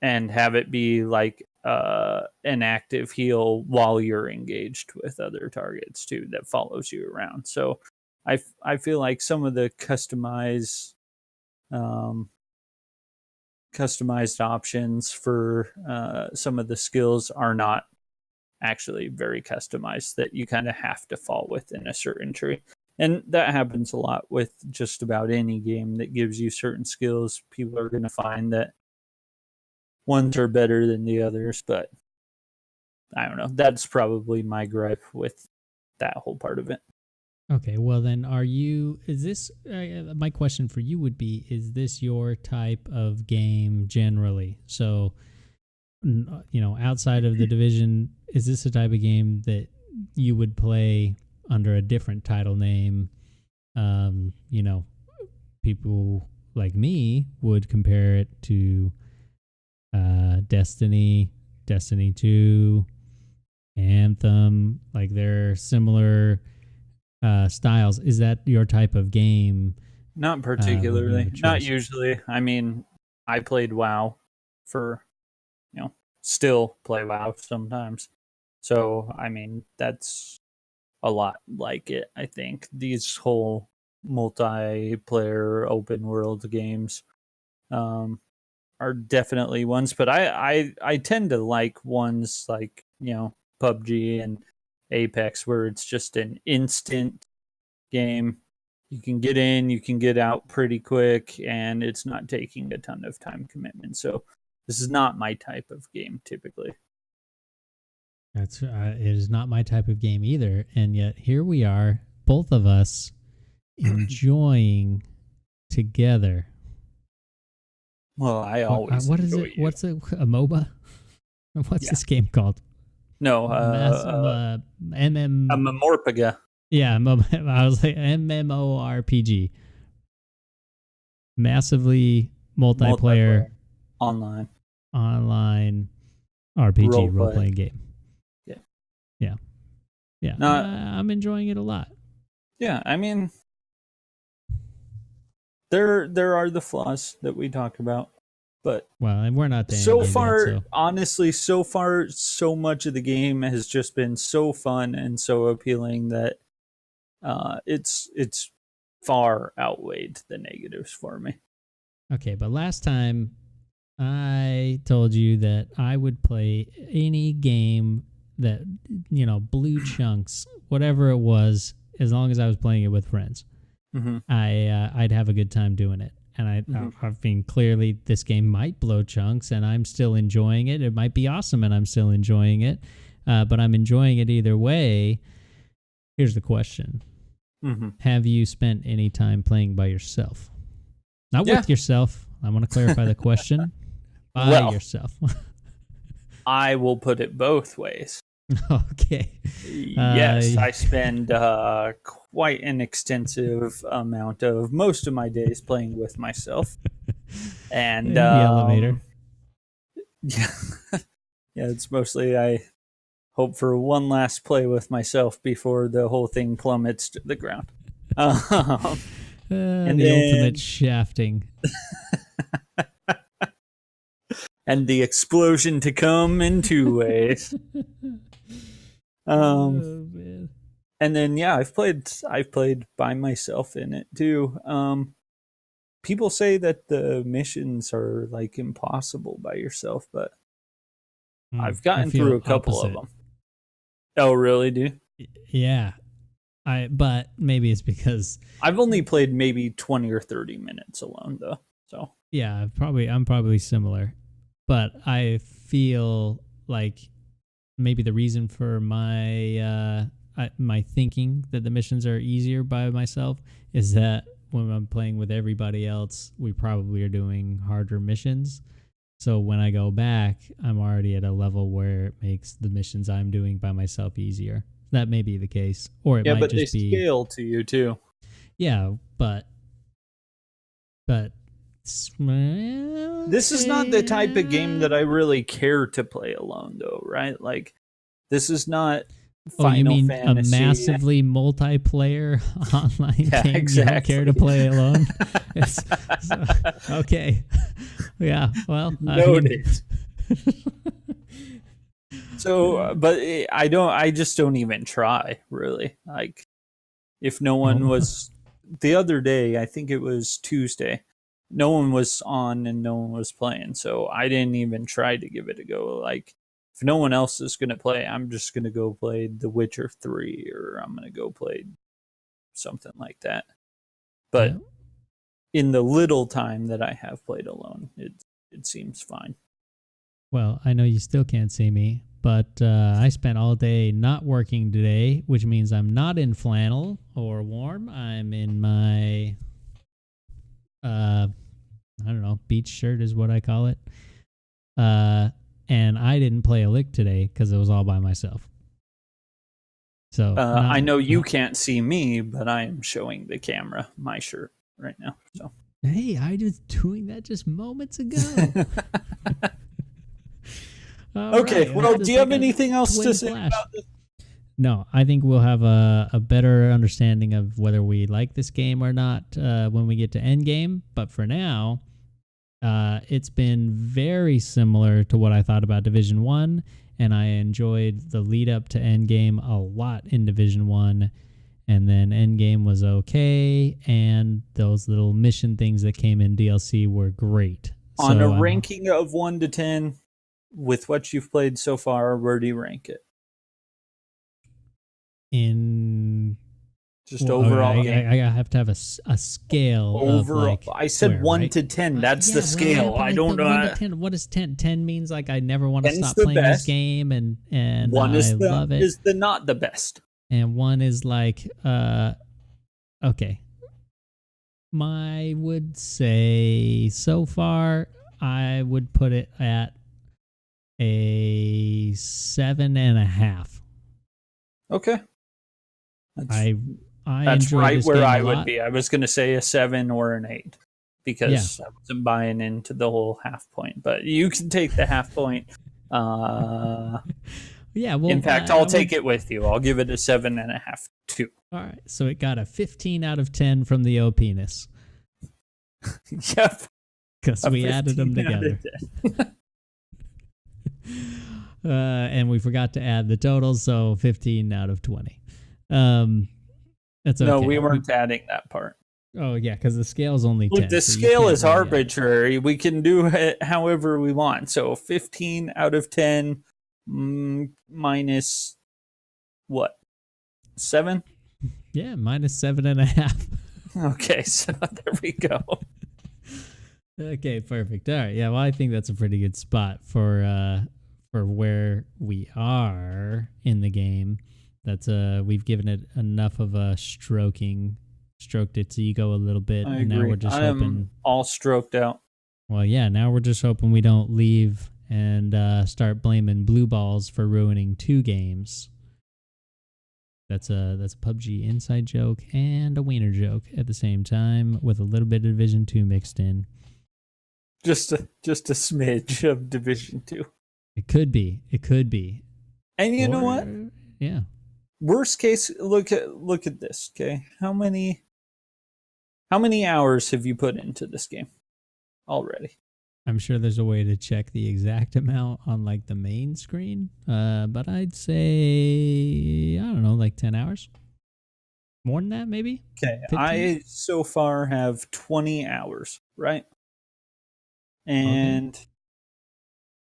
A: and have it be like an active heal while you're engaged with other targets too that follows you around. So I feel like some of the um, customized options for some of the skills are not actually very customized that you kind of have to fall within a certain tree. And that happens a lot with just about any game that gives you certain skills. People are going to find that ones are better than the others, but I don't know. That's probably my gripe with that whole part of it.
B: Okay, well then, is this, my question for you would be, is this your type of game generally? So, outside of the Division, is this a type of game that you would play under a different title name? People like me would compare it to Destiny 2, Anthem, like they're similar styles. Is that your type of game?
A: Not particularly. Not usually. I mean, I played WoW for, still play WoW sometimes. So, I mean, that's a lot like it, I think. These whole multiplayer open world games are definitely ones, but I tend to like ones like, PUBG and Apex, where it's just an instant game. You can get in, you can get out pretty quick, and it's not taking a ton of time commitment. So this is not my type of game typically.
B: It is not my type of game either, and yet here we are, both of us enjoying together.
A: Well, I always
B: what is it?
A: You.
B: What's a MOBA? What's this game called?
A: No,
B: MM.
A: A Memorpaga.
B: Yeah, I was like MMORPG. Massively multiplayer
A: online
B: RPG role playing game. Yeah. I'm enjoying it a lot.
A: Yeah, I mean, there are the flaws that we talk about, but
B: and we're not there
A: so far. Honestly, so far, so much of the game has just been so fun and so appealing that it's far outweighed the negatives for me.
B: Okay, but last time I told you that I would play any game that, blue chunks, whatever it was, as long as I was playing it with friends.
A: Mm-hmm.
B: I'd have a good time doing it. And I mean, clearly this game might blow chunks and I'm still enjoying it. It might be awesome and I'm still enjoying it. But I'm enjoying it either way. Here's the question.
A: Mm-hmm.
B: Have you spent any time playing by yourself? Not with yourself. I want to clarify the question. By yourself.
A: I will put it both ways.
B: Okay.
A: Yes, I spend quite an extensive amount of most of my days playing with myself. And
B: the elevator.
A: Yeah. Yeah, it's mostly I hope for one last play with myself before the whole thing plummets to the ground.
B: And the ultimate shafting.
A: And the explosion to come in two ways.
B: Man.
A: And then I've played by myself in it too. People say that the missions are like impossible by yourself, but I've gotten through a couple of them. Oh, really? Do you?
B: Yeah. But maybe it's because
A: I've only played maybe 20 or 30 minutes alone though. So
B: yeah, I'm probably similar. But I feel like maybe the reason for my my thinking that the missions are easier by myself is that when I'm playing with everybody else, we probably are doing harder missions. So when I go back, I'm already at a level where it makes the missions I'm doing by myself easier. That may be the case, or it might just be.
A: Yeah, but they scale to you too.
B: Yeah, but.
A: This is not the type of game that I really care to play alone, though, right? Like, this is not Final Fantasy.
B: A massively multiplayer online game
A: exactly.
B: You don't care to play alone? Okay. Yeah, well.
A: Noted. But I just don't even try, really. Like, if no one was... The other day, I think it was Tuesday, no one was on and no one was playing, so I didn't even try to give it a go. Like, if no one else is going to play, I'm just going to go play The Witcher 3, or I'm going to go play something like that. But
B: Yeah.
A: in the little time that I have played alone, it seems fine.
B: Well, I know you still can't see me, but I spent all day not working today, which means I'm not in flannel or warm. I'm in my, I don't know, beach shirt is what I call it. And I didn't play a lick today because it was all by myself. So
A: I know you can't see me, but I am showing the camera my shirt right now. So
B: hey, I was doing that just moments ago.
A: Okay,
B: right,
A: well, do you have anything else to say about this?
B: No, I think we'll have a better understanding of whether we like this game or not when we get to Endgame. But for now, it's been very similar to what I thought about Division 1, and I enjoyed the lead up to Endgame a lot in Division 1, and then Endgame was okay, and those little mission things that came in DLC were great.
A: On a ranking of 1 to 10, with what you've played so far, where do you rank it?
B: In
A: just overall game.
B: I have to have a scale
A: overall.
B: Of like
A: I said
B: square,
A: 1
B: right?
A: to 10. That's the scale.
B: Yeah,
A: I don't know.
B: 1 to 10. What is 10? 10 means like I never want to stop playing this game, and
A: 1
B: I love it.
A: Is the not the best.
B: And 1 is like okay. I would say so far I would put it at a 7.5.
A: Okay.
B: That's
A: right where I would be. I was going to say a 7 or an 8 because I wasn't buying into the whole half point. But you can take the half point.
B: Yeah, well,
A: in fact, I'll take it with you. I'll give it a 7.5 too.
B: All right, so it got a 15 out of 10 from the OPness.
A: Yep,
B: because we added them together. And we forgot to add the totals, so 15 out of 20. That's okay.
A: No, we weren't adding that part.
B: Oh yeah, because the scale is only 10.
A: The scale is arbitrary. We can do it however we want. So 15 out of 10 minus what? 7?
B: Yeah, minus 7.5.
A: Okay, so there we go.
B: Okay, perfect. All right. Yeah, well, I think that's a pretty good spot for where we are in the game. That's we've given it enough of a stroked its ego a little bit, and now we're just hoping
A: all stroked out.
B: Well, yeah, now we're just hoping we don't leave and start blaming blue balls for ruining 2 games. That's a PUBG inside joke and a wiener joke at the same time, with a little bit of Division 2 mixed in.
A: Just a smidge of Division 2.
B: It could be.
A: And you know what?
B: Yeah.
A: Worst case, look at this. Okay, how many hours have you put into this game already?
B: I'm sure there's a way to check the exact amount on like the main screen, but I'd say, I don't know, like 10 hours. More than that, maybe?
A: Okay, 15? I so far have 20 hours, right? And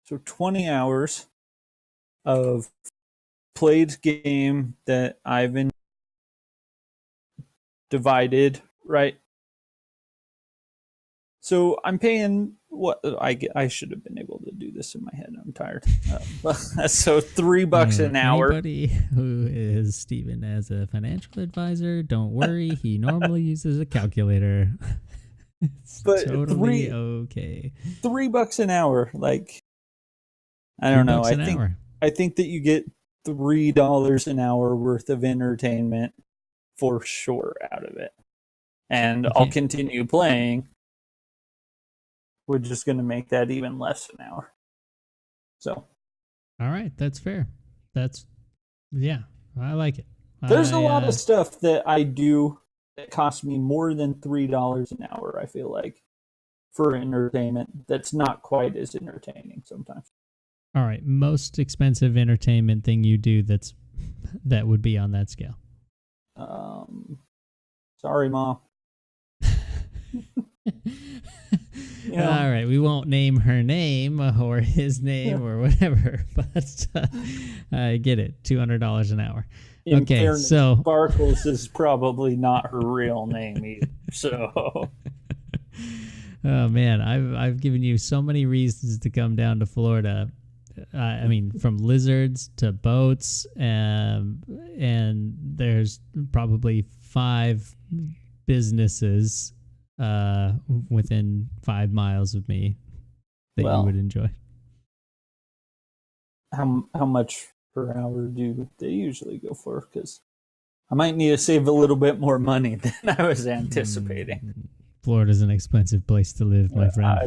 A: so 20 hours of played game that I've been divided, right? So I'm paying what I should have been able to do this in my head. I'm tired. So $3 an hour.
B: Anybody who is Steven as a financial advisor, don't worry. He normally uses a calculator. It's
A: but
B: totally okay.
A: $3 an hour. Like, I don't know. I think that you get $3 an hour worth of entertainment for sure out of it. And I'll continue playing. We're just going to make that even less an hour. So.
B: All right. That's fair. Yeah, I like it.
A: There's a lot of stuff that I do that costs me more than $3 an hour, I feel like, for entertainment. That's not quite as entertaining sometimes.
B: All right. Most expensive entertainment thing you do that would be on that scale.
A: Sorry, Mom. You know?
B: All right, we won't name her name or his name or whatever, but I get it. $200 an hour.
A: In
B: Okay,
A: fairness,
B: so
A: Sparkles is probably not her real name either. So,
B: oh man, I've given you so many reasons to come down to Florida. I mean, from lizards to boats, and there's probably 5 businesses within 5 miles of me that you would enjoy.
A: How much per hour do they usually go for? Because I might need to save a little bit more money than I was anticipating.
B: Florida's an expensive place to live, my friend.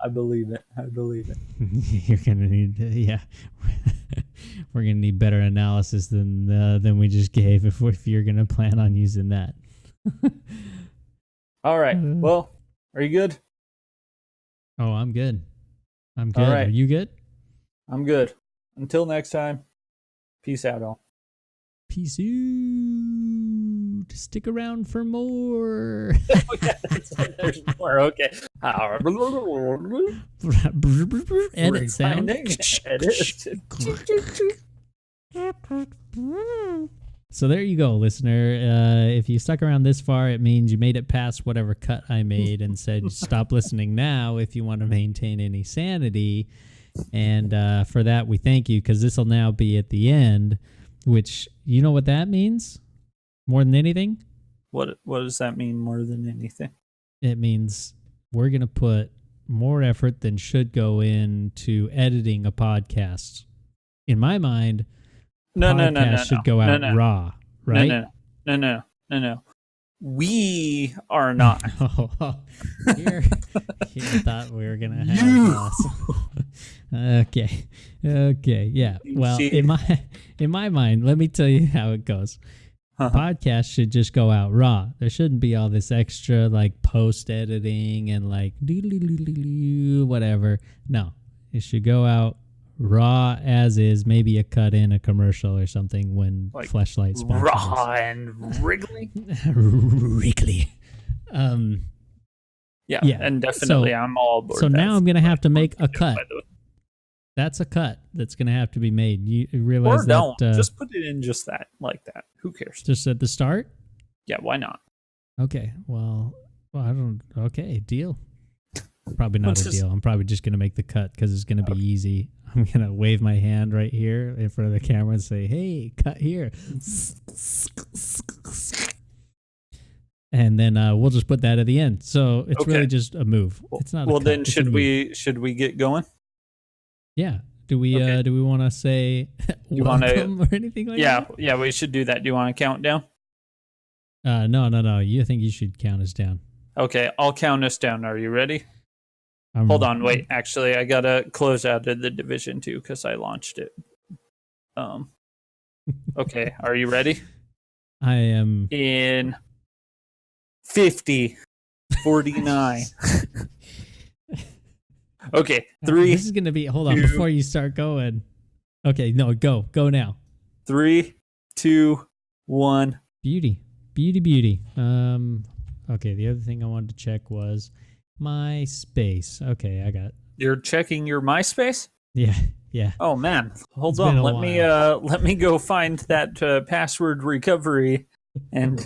A: I believe it. I believe it.
B: You're gonna need, we're gonna need better analysis than we just gave if you're gonna plan on using that.
A: All right. Well, are you good?
B: Oh, I'm good. I'm good.
A: All right.
B: Are you good?
A: I'm good. Until next time, peace out, all.
B: Peace out. Stick around for more.
A: Oh, yeah, there's more. Okay.
B: Edit sound. So there you go, listener. If you stuck around this far, it means you made it past whatever cut I made and said stop listening now if you want to maintain any sanity. And for that, we thank you, because this will now be at the end, which, you know what that means? More than anything?
A: What does that mean more than anything?
B: It means we're going to put more effort than should go into editing a podcast. In my mind,
A: No.
B: should go out raw, right?
A: No. We are not.
B: You thought we were gonna have us. Okay, yeah. Well, in my mind, let me tell you how it goes. Podcast should just go out raw. There shouldn't be all this extra like post editing and like whatever. No, it should go out raw as is. Maybe a cut in a commercial or something when like Fleshlight sponsors
A: raw
B: us.
A: and Wrigley.
B: Wrigley.
A: Yeah, and definitely I'm all aboard.
B: So now I'm gonna have to make a cut. That's a cut that's gonna have to be made. You realize
A: or don't
B: that?
A: Just put it in just that, like that. Who cares?
B: Just at the start.
A: Yeah, why not?
B: Okay. Well, I don't. Okay, deal. Probably not a deal. I'm probably just gonna make the cut because it's gonna be easy. I'm gonna wave my hand right here in front of the camera and say, "Hey, cut here," and then we'll just put that at the end. So it's really just a move. It's not.
A: Well, then should we get going?
B: Yeah. Do we want to say welcome or anything like that?
A: Yeah, we should do that. Do you want to count down?
B: No. You think you should count us down?
A: Okay, I'll count us down. Are you ready? Hold on, wait. Actually, I gotta close out of the Division 2 because I launched it. Okay, are you ready?
B: I am.
A: In 50, 49. Okay, 3.
B: This is gonna be. Hold on, before you start going. Okay, no, go now.
A: 3, 2, 1.
B: Beauty. Okay, the other thing I wanted to check was MySpace. Okay, I got.
A: You're checking your MySpace?
B: Yeah.
A: Oh man, hold on. Let me go find that password recovery and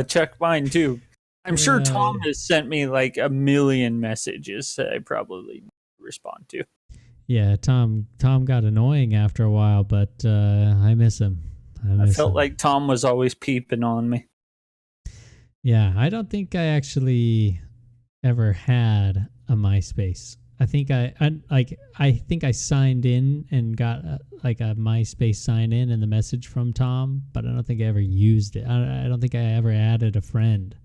A: check mine too. I'm sure Tom has sent me like a million messages that I probably need to respond to.
B: Yeah, Tom got annoying after a while, but I miss him.
A: I felt like Tom was always peeping on me.
B: Yeah, I don't think I actually ever had a MySpace. I think I signed in and got a MySpace sign in and the message from Tom, but I don't think I ever used it. I don't think I ever added a friend.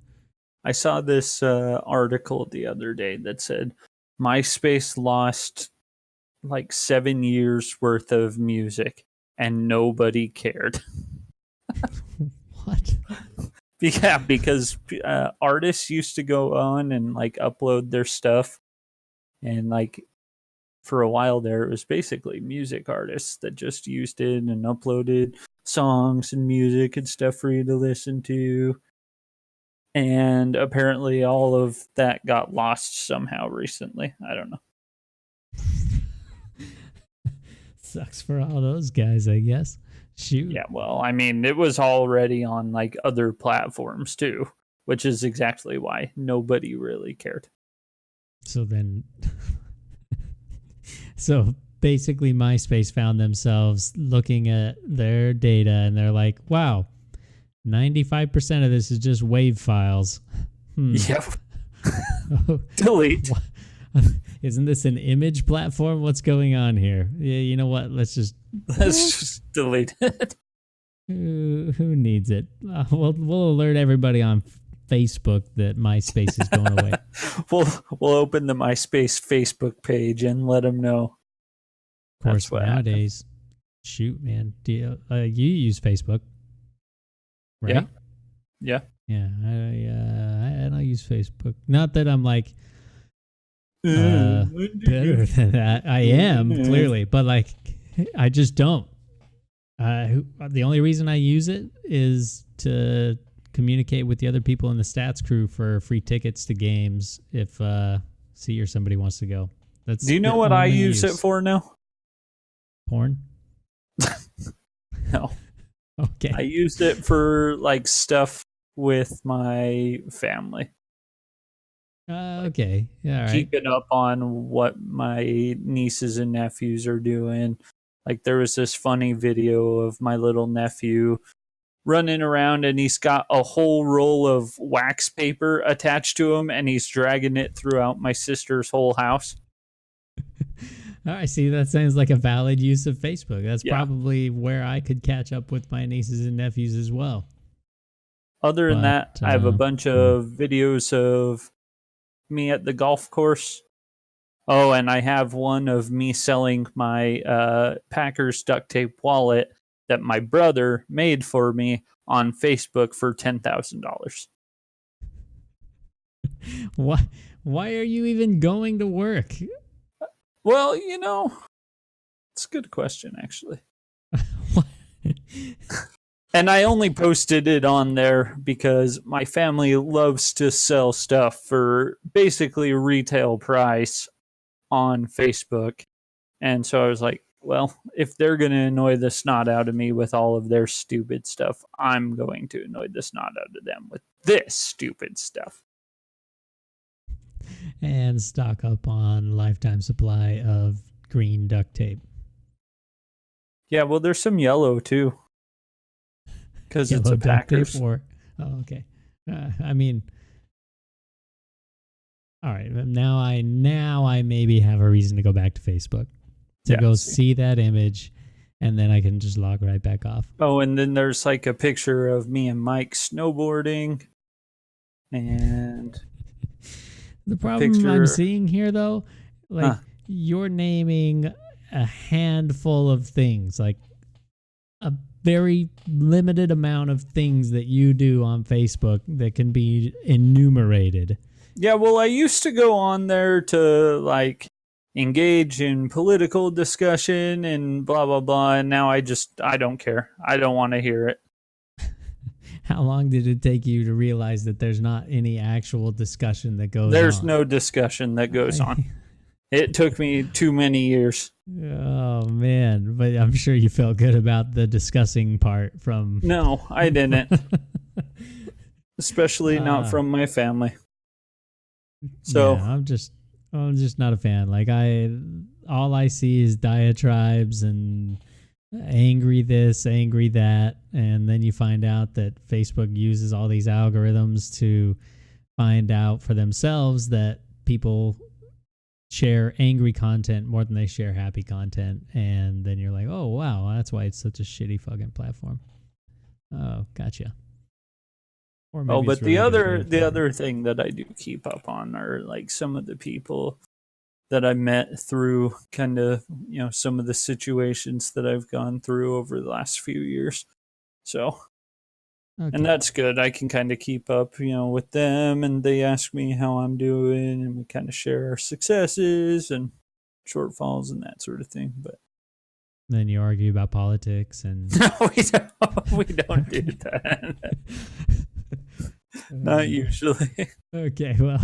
A: I saw this article the other day that said MySpace lost like 7 years worth of music and nobody cared.
B: What?
A: Yeah, because artists used to go on and like upload their stuff, and like for a while there it was basically music artists that just used it and uploaded songs and music and stuff for you to listen to. And apparently all of that got lost somehow recently. I don't know.
B: Sucks for all those guys, I guess. Shoot.
A: Yeah, well, I mean, it was already on like other platforms too, which is exactly why nobody really cared.
B: So then, so basically, MySpace found themselves looking at their data and they're like, wow, 95% of this is just WAV files.
A: Yep. Delete.
B: Isn't this an image platform? What's going on here? Yeah, you know what? Let's just
A: delete it.
B: Who needs it? We'll alert everybody on Facebook that MySpace is going away.
A: We'll open the MySpace Facebook page and let them know.
B: Of course, nowadays, shoot, man, do you use Facebook, right?
A: Yeah.
B: I don't use Facebook. Not that I'm like better than that. I am clearly, but like I just don't. The only reason I use it is to communicate with the other people in the stats crew for free tickets to games if C or somebody wants to go.
A: Do you know what I use it for now?
B: Porn?
A: No.
B: Okay.
A: I used it for like stuff with my family.
B: Okay. Yeah, all right.
A: Keeping up on what my nieces and nephews are doing. Like there was this funny video of my little nephew running around and he's got a whole roll of wax paper attached to him and he's dragging it throughout my sister's whole house.
B: All right, see, that sounds like a valid use of Facebook. That's probably where I could catch up with my nieces and nephews as well.
A: Other than that, I have a bunch of videos of me at the golf course. Oh, and I have one of me selling my Packers duct tape wallet that my brother made for me on Facebook for $10,000.
B: Why are you even going to work?
A: Well, it's a good question, actually. And I only posted it on there because my family loves to sell stuff for basically retail price on Facebook. And so I was like, well, if they're going to annoy the snot out of me with all of their stupid stuff, I'm going to annoy the snot out of them with this stupid stuff.
B: And stock up on lifetime supply of green duct tape.
A: Yeah, well, there's some yellow too. Because it's a Packers.
B: Okay. I mean, all right. Now I maybe have a reason to go back to Facebook to go see that image, and then I can just log right back off.
A: Oh, and then there's like a picture of me and Mike snowboarding, and
B: the problem I'm seeing here, though, like you're naming a handful of things, like a very limited amount of things that you do on Facebook that can be enumerated.
A: Yeah, well, I used to go on there to like engage in political discussion and blah, blah, blah. And now I don't care. I don't want to hear it.
B: How long did it take you to realize that there's not any actual discussion that goes on?
A: There's no discussion that goes on. It took me too many years.
B: Oh, man. But I'm sure you felt good about the discussing part from...
A: No, I didn't. Especially not from my family. So
B: yeah, I'm just not a fan. Like all I see is diatribes and angry this, angry that. And then you find out that Facebook uses all these algorithms to find out for themselves that people share angry content more than they share happy content, and then you're like, oh wow, that's why it's such a shitty fucking platform. Oh, gotcha.
A: Or maybe but the other thing that I do keep up on are like some of the people that I met through kind of some of the situations that I've gone through over the last few years. So and that's good. I can kind of keep up, with them, and they ask me how I'm doing, and we kind of share our successes and shortfalls and that sort of thing. But
B: then you argue about politics and
A: no, we don't do that. Not usually.
B: Okay, well,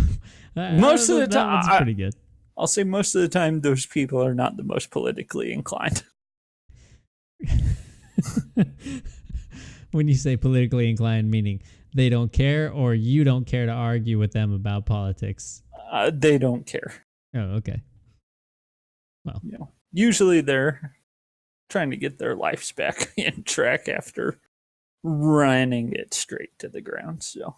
A: Most of the
B: that one's pretty
A: time,
B: good.
A: I'll say most of the time, those people are not the most politically inclined.
B: When you say politically inclined, meaning they don't care, or you don't care to argue with them about politics?
A: They don't care.
B: Oh, okay. Well,
A: Usually they're trying to get their lives back in track after running it straight to the ground. So,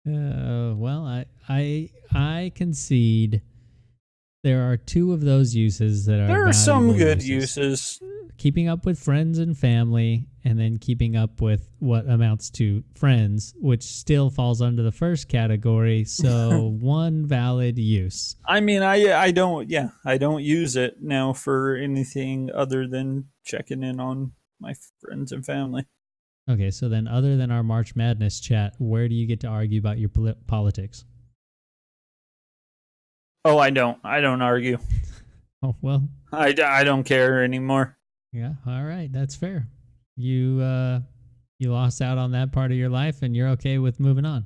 B: well, I concede there are two of those uses that are
A: there are some
B: valuable
A: good
B: uses.
A: uses.
B: Keeping up with friends and family, and then keeping up with what amounts to friends, which still falls under the first category. So one valid use.
A: I mean, I don't use it now for anything other than checking in on my friends and family.
B: Okay, so then other than our March Madness chat, where do you get to argue about your politics?
A: Oh, I don't argue.
B: Oh, well.
A: I don't care anymore.
B: Yeah, all right, that's fair. You lost out on that part of your life, and you're okay with moving on.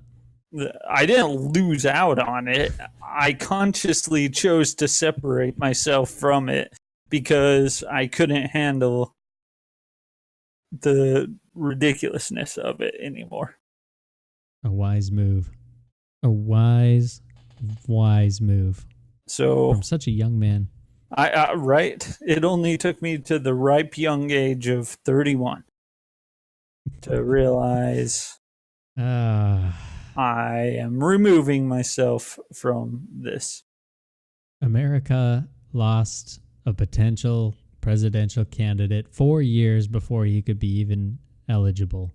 A: I didn't lose out on it. I consciously chose to separate myself from it because I couldn't handle the ridiculousness of it anymore.
B: A wise move. A wise move.
A: So
B: from such a young man.
A: Right. It only took me to the ripe young age of 31 to realize I am removing myself from this.
B: America lost a potential presidential candidate 4 years before he could be even eligible.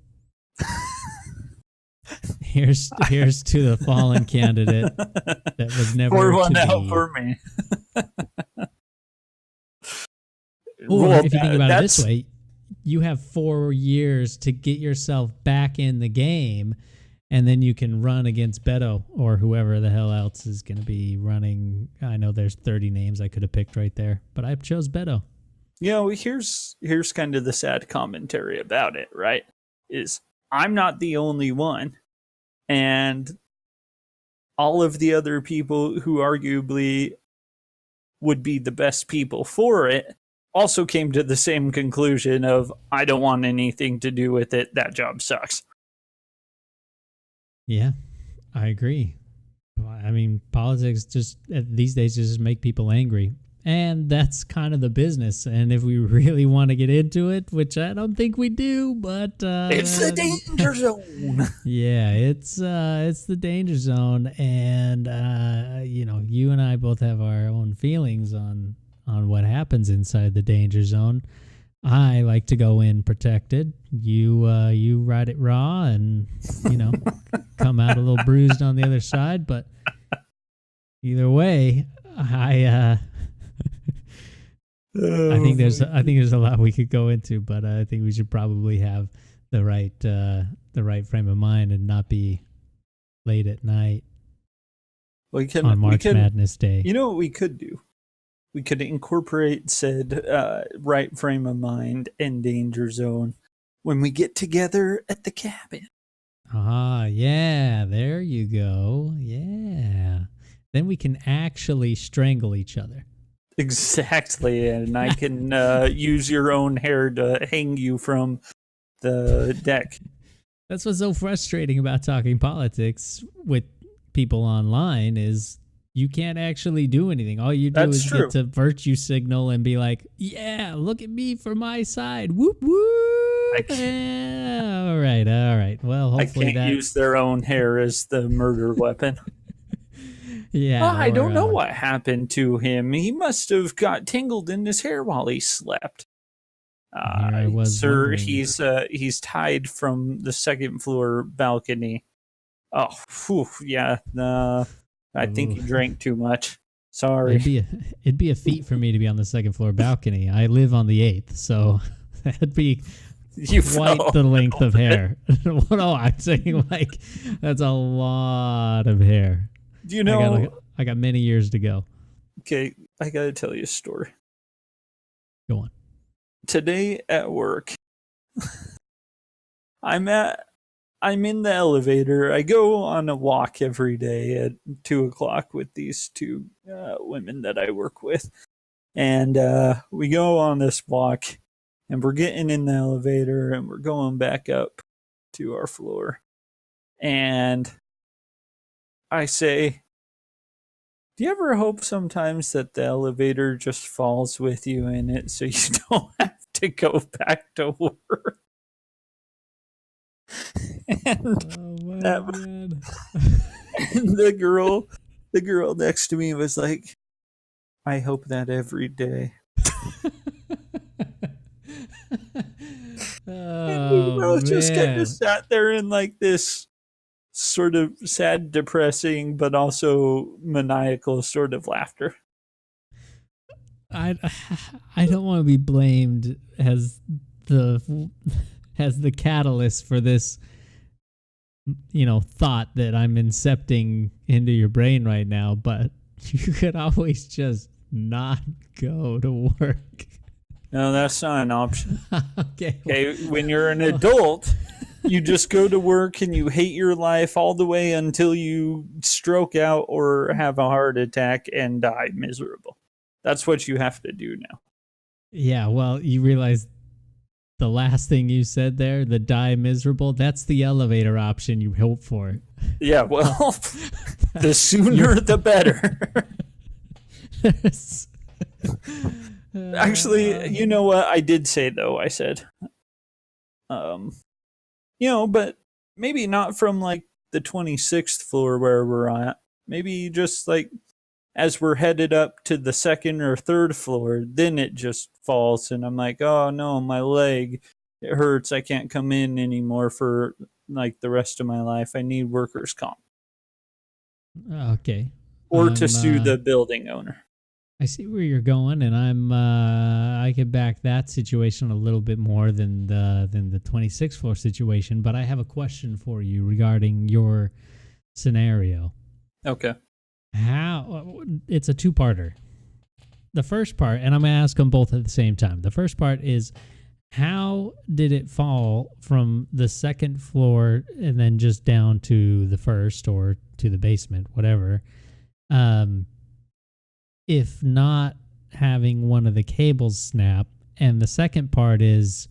B: Here's to the fallen candidate that was never
A: Pour one
B: to
A: out
B: be.
A: for me.
B: Or well, if you think about it this way, you have 4 years to get yourself back in the game, and then you can run against Beto or whoever the hell else is going to be running. I know there's 30 names I could have picked right there, but I chose Beto.
A: Here's kind of the sad commentary about it, right? Is I'm not the only one, and all of the other people who arguably would be the best people for it also came to the same conclusion of, I don't want anything to do with it. That job sucks.
B: Yeah, I agree. I mean, politics just these days just make people angry. And that's kind of the business. And if we really want to get into it, which I don't think we do, but
A: it's the danger zone.
B: Yeah, it's the danger zone, and you and I both have our own feelings on what happens inside the danger zone. I like to go in protected. You ride it raw, and come out a little bruised on the other side. But either way, I think there's a lot we could go into, but I think we should probably have the right frame of mind and not be late at night on March Madness Day.
A: You know what we could do? We could incorporate said right frame of mind and danger zone when we get together at the cabin.
B: Yeah, there you go. Yeah. Then we can actually strangle each other.
A: Exactly, and I can use your own hair to hang you from the deck.
B: That's what's so frustrating about talking politics with people online is you can't actually do anything. All you do is get to virtue signal and be like, yeah, look at me for my side. Whoop, whoop. Yeah, all right. Well, hopefully
A: I can't use their own hair as the murder weapon.
B: Yeah.
A: I don't know what happened to him. He must have got tangled in his hair while he slept. Sir, he's tied from the second floor balcony. Oh, whew, yeah. I think he drank too much. Sorry.
B: It'd be a feat for me to be on the second floor balcony. I live on the 8th, so that'd be quite the length of hair. No, I'm saying that's a lot of hair.
A: Do you know?
B: I got many years to go.
A: Okay, I gotta tell you a story.
B: Go on.
A: Today at work, I'm at I'm in the elevator. I go on a walk every day at 2 o'clock with these two women that I work with. And we go on this walk, and we're getting in the elevator, and we're going back up to our floor. And I say, do you ever hope sometimes that the elevator just falls with you in it so you don't have to go back to work? And
B: Oh my
A: that,
B: god.
A: and the girl next to me was like, I hope that every day. And we
B: Oh
A: both just kind of
B: man.
A: sat there in like this sort of sad, depressing, but also maniacal sort of laughter.
B: I I don't want to be blamed the as the catalyst for this, thought that I'm incepting into your brain right now, but you could always just not go to work.
A: No, that's not an option.
B: Okay.
A: Okay, when you're an adult, you just go to work and you hate your life all the way until you stroke out or have a heart attack and die miserable. That's what you have to do now.
B: Yeah, well, you realize the last thing you said there, the die miserable, that's the elevator option you hope for.
A: Yeah, well, the sooner the better. Actually, you know what I did say though? I said, but maybe not from like the 26th floor where we're at. Maybe just like as we're headed up to the second or third floor, then it just falls. And I'm like, oh no, my leg, it hurts. I can't come in anymore for like the rest of my life. I need workers' comp.
B: Okay.
A: Or to sue the building owner.
B: I see where you're going, and I can back that situation a little bit more than the 26th floor situation. But I have a question for you regarding your scenario.
A: Okay.
B: How it's a two-parter. The first part, and I'm going to ask them both at the same time. The first part is, how did it fall from the second floor and then just down to the first or to the basement, whatever? If not having one of the cables snap. And the second part is,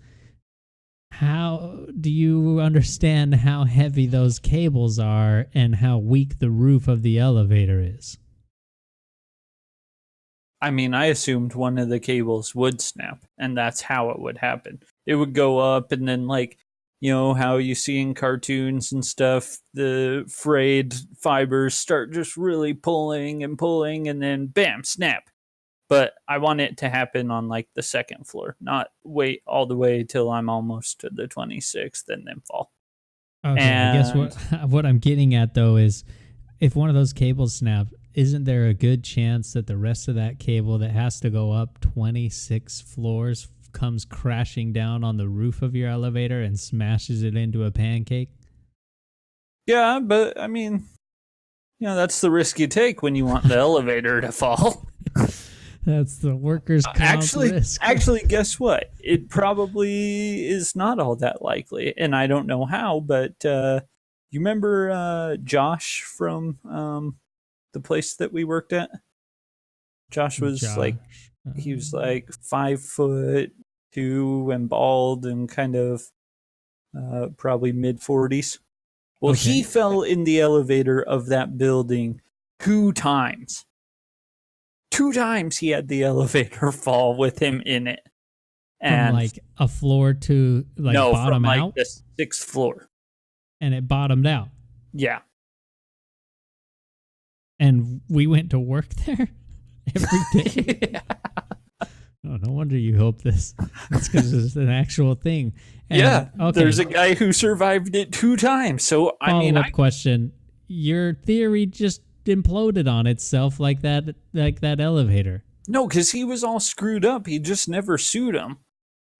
B: how do you understand how heavy those cables are and how weak the roof of the elevator is?
A: I mean, I assumed one of the cables would snap, and that's how it would happen. It would go up, and then, like, how you see in cartoons and stuff, the frayed fibers start just really pulling, and then bam, snap. But I want it to happen on, like, the second floor, not wait all the way till I'm almost to the 26th and then fall.
B: Okay, I guess what I'm getting at, though, is if one of those cables snap, isn't there a good chance that the rest of that cable that has to go up 26 floors comes crashing down on the roof of your elevator and smashes it into a pancake?
A: Yeah, but I mean, that's the risk you take when you want the elevator to fall.
B: That's the workers' comp risk.
A: Actually, guess what? It probably is not all that likely, and I don't know how. But you remember Josh from the place that we worked at? Josh was he was like 5'2" and bald and kind of probably mid-40s. Well,
B: Okay.
A: He fell in the elevator of that building 2 times. 2 times he had the elevator fall with him in it. And
B: from like a floor to like bottom
A: from
B: out?
A: Like the 6th floor.
B: And it bottomed out.
A: Yeah.
B: And we went to work there every day.
A: Yeah.
B: Oh, no wonder you hope this. It's because it's an actual thing. And,
A: yeah.
B: Okay.
A: There's a guy who survived it 2 times. So,
B: Follow-up question. Your theory just imploded on itself like that elevator.
A: No, because he was all screwed up. He just never sued him.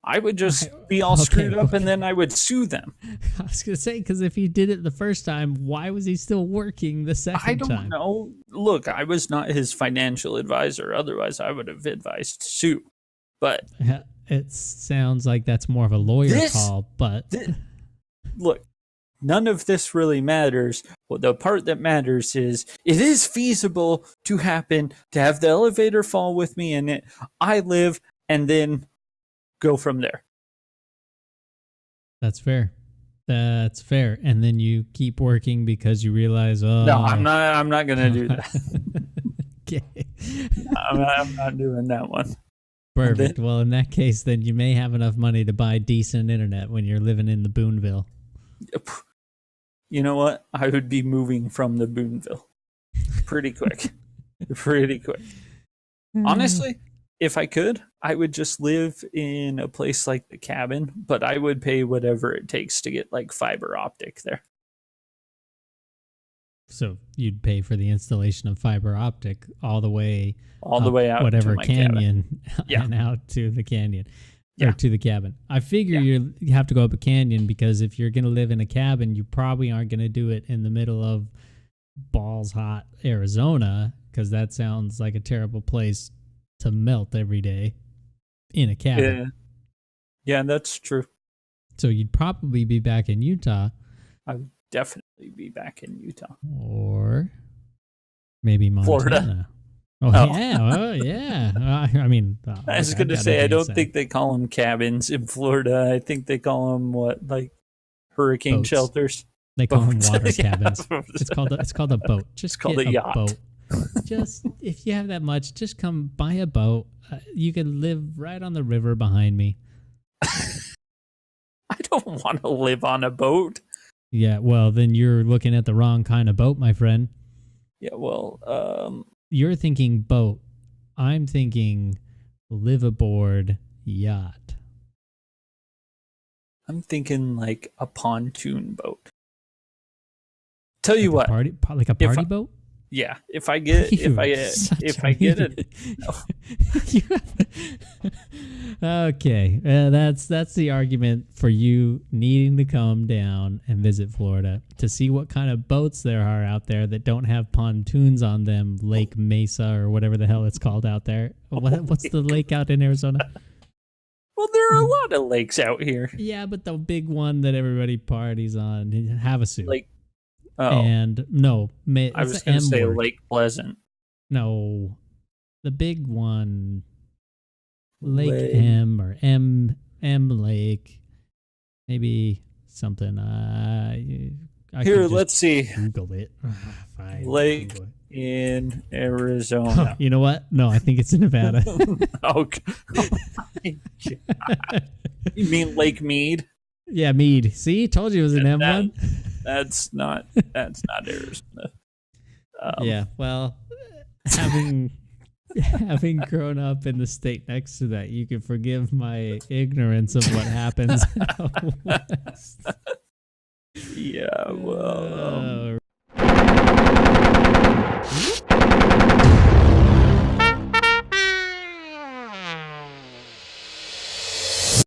A: I would just be all screwed up and then I would sue them.
B: I was going to say, because if he did it the first time, why was he still working the second time?
A: I don't know. Look, I was not his financial advisor. Otherwise, I would have advised sue. But
B: it sounds like that's more of a lawyer call. But
A: look, none of this really matters. Well, the part that matters is it is feasible to happen to have the elevator fall with me in it. I live and then go from there.
B: That's fair. That's fair. And then you keep working because you realize, oh,
A: No, I'm not gonna do that.
B: Okay.
A: I'm not doing that one.
B: Perfect. Well, in that case, then you may have enough money to buy decent internet when you're living in the Boonville.
A: You know what? I would be moving from the Boonville pretty quick. Pretty quick. Honestly, if I could, I would just live in a place like the cabin, but I would pay whatever it takes to get like fiber optic there.
B: So you'd pay for the installation of fiber optic all the way
A: out
B: whatever
A: to my
B: canyon
A: Yeah.
B: and out to the canyon
A: Yeah.
B: or to the cabin. I figure you have to go up a canyon because if you're going to live in a cabin, you probably aren't going to do it in the middle of balls hot Arizona, because that sounds like a terrible place to melt every day in a cabin.
A: Yeah, that's true.
B: So you'd probably be back in Utah.
A: I would definitely be back in Utah.
B: Or maybe Montana.
A: Florida.
B: Oh,
A: Oh.
B: yeah. Oh, yeah. I mean,
A: I was going to say, I don't think they call them cabins in Florida. I think they call them like hurricane
B: Boats.
A: shelters.
B: They call them
A: Boats.
B: water
A: Yeah.
B: cabins. It's called a boat. Just
A: called
B: get
A: a yacht.
B: boat. Just if you have that much, just come buy a boat. You can live right on the river behind me.
A: I don't want to live on a boat.
B: Yeah, well, then you're looking at the wrong kind of boat, my friend.
A: Yeah, well,
B: You're thinking boat. I'm thinking live aboard yacht.
A: I'm thinking like a pontoon boat. Tell you what,
B: Like a party boat?
A: yeah, if I get it,
B: Okay, that's the argument for you needing to come down and visit Florida to see what kind of boats there are out there that don't have pontoons on them. Lake Mesa or whatever the hell it's called out there. What's the lake out in Arizona?
A: well, there are a lot of lakes out here.
B: Yeah, but the big one that everybody parties on, Havasu. And no,
A: I was going to say Lake Pleasant.
B: No, the big one, Lake M or M Lake, maybe something.
A: Here, let's see.
B: Google it. Fine,
A: Lake
B: Google it.
A: in Arizona.
B: You know what? No, I think it's in Nevada.
A: Okay. Oh my God. You mean Lake Mead?
B: Yeah, Mead. See, told you it was an M1.
A: That's not Arizona.
B: Yeah, well, having grown up in the state next to that, you can forgive my ignorance of what happens out west.
A: Yeah, well,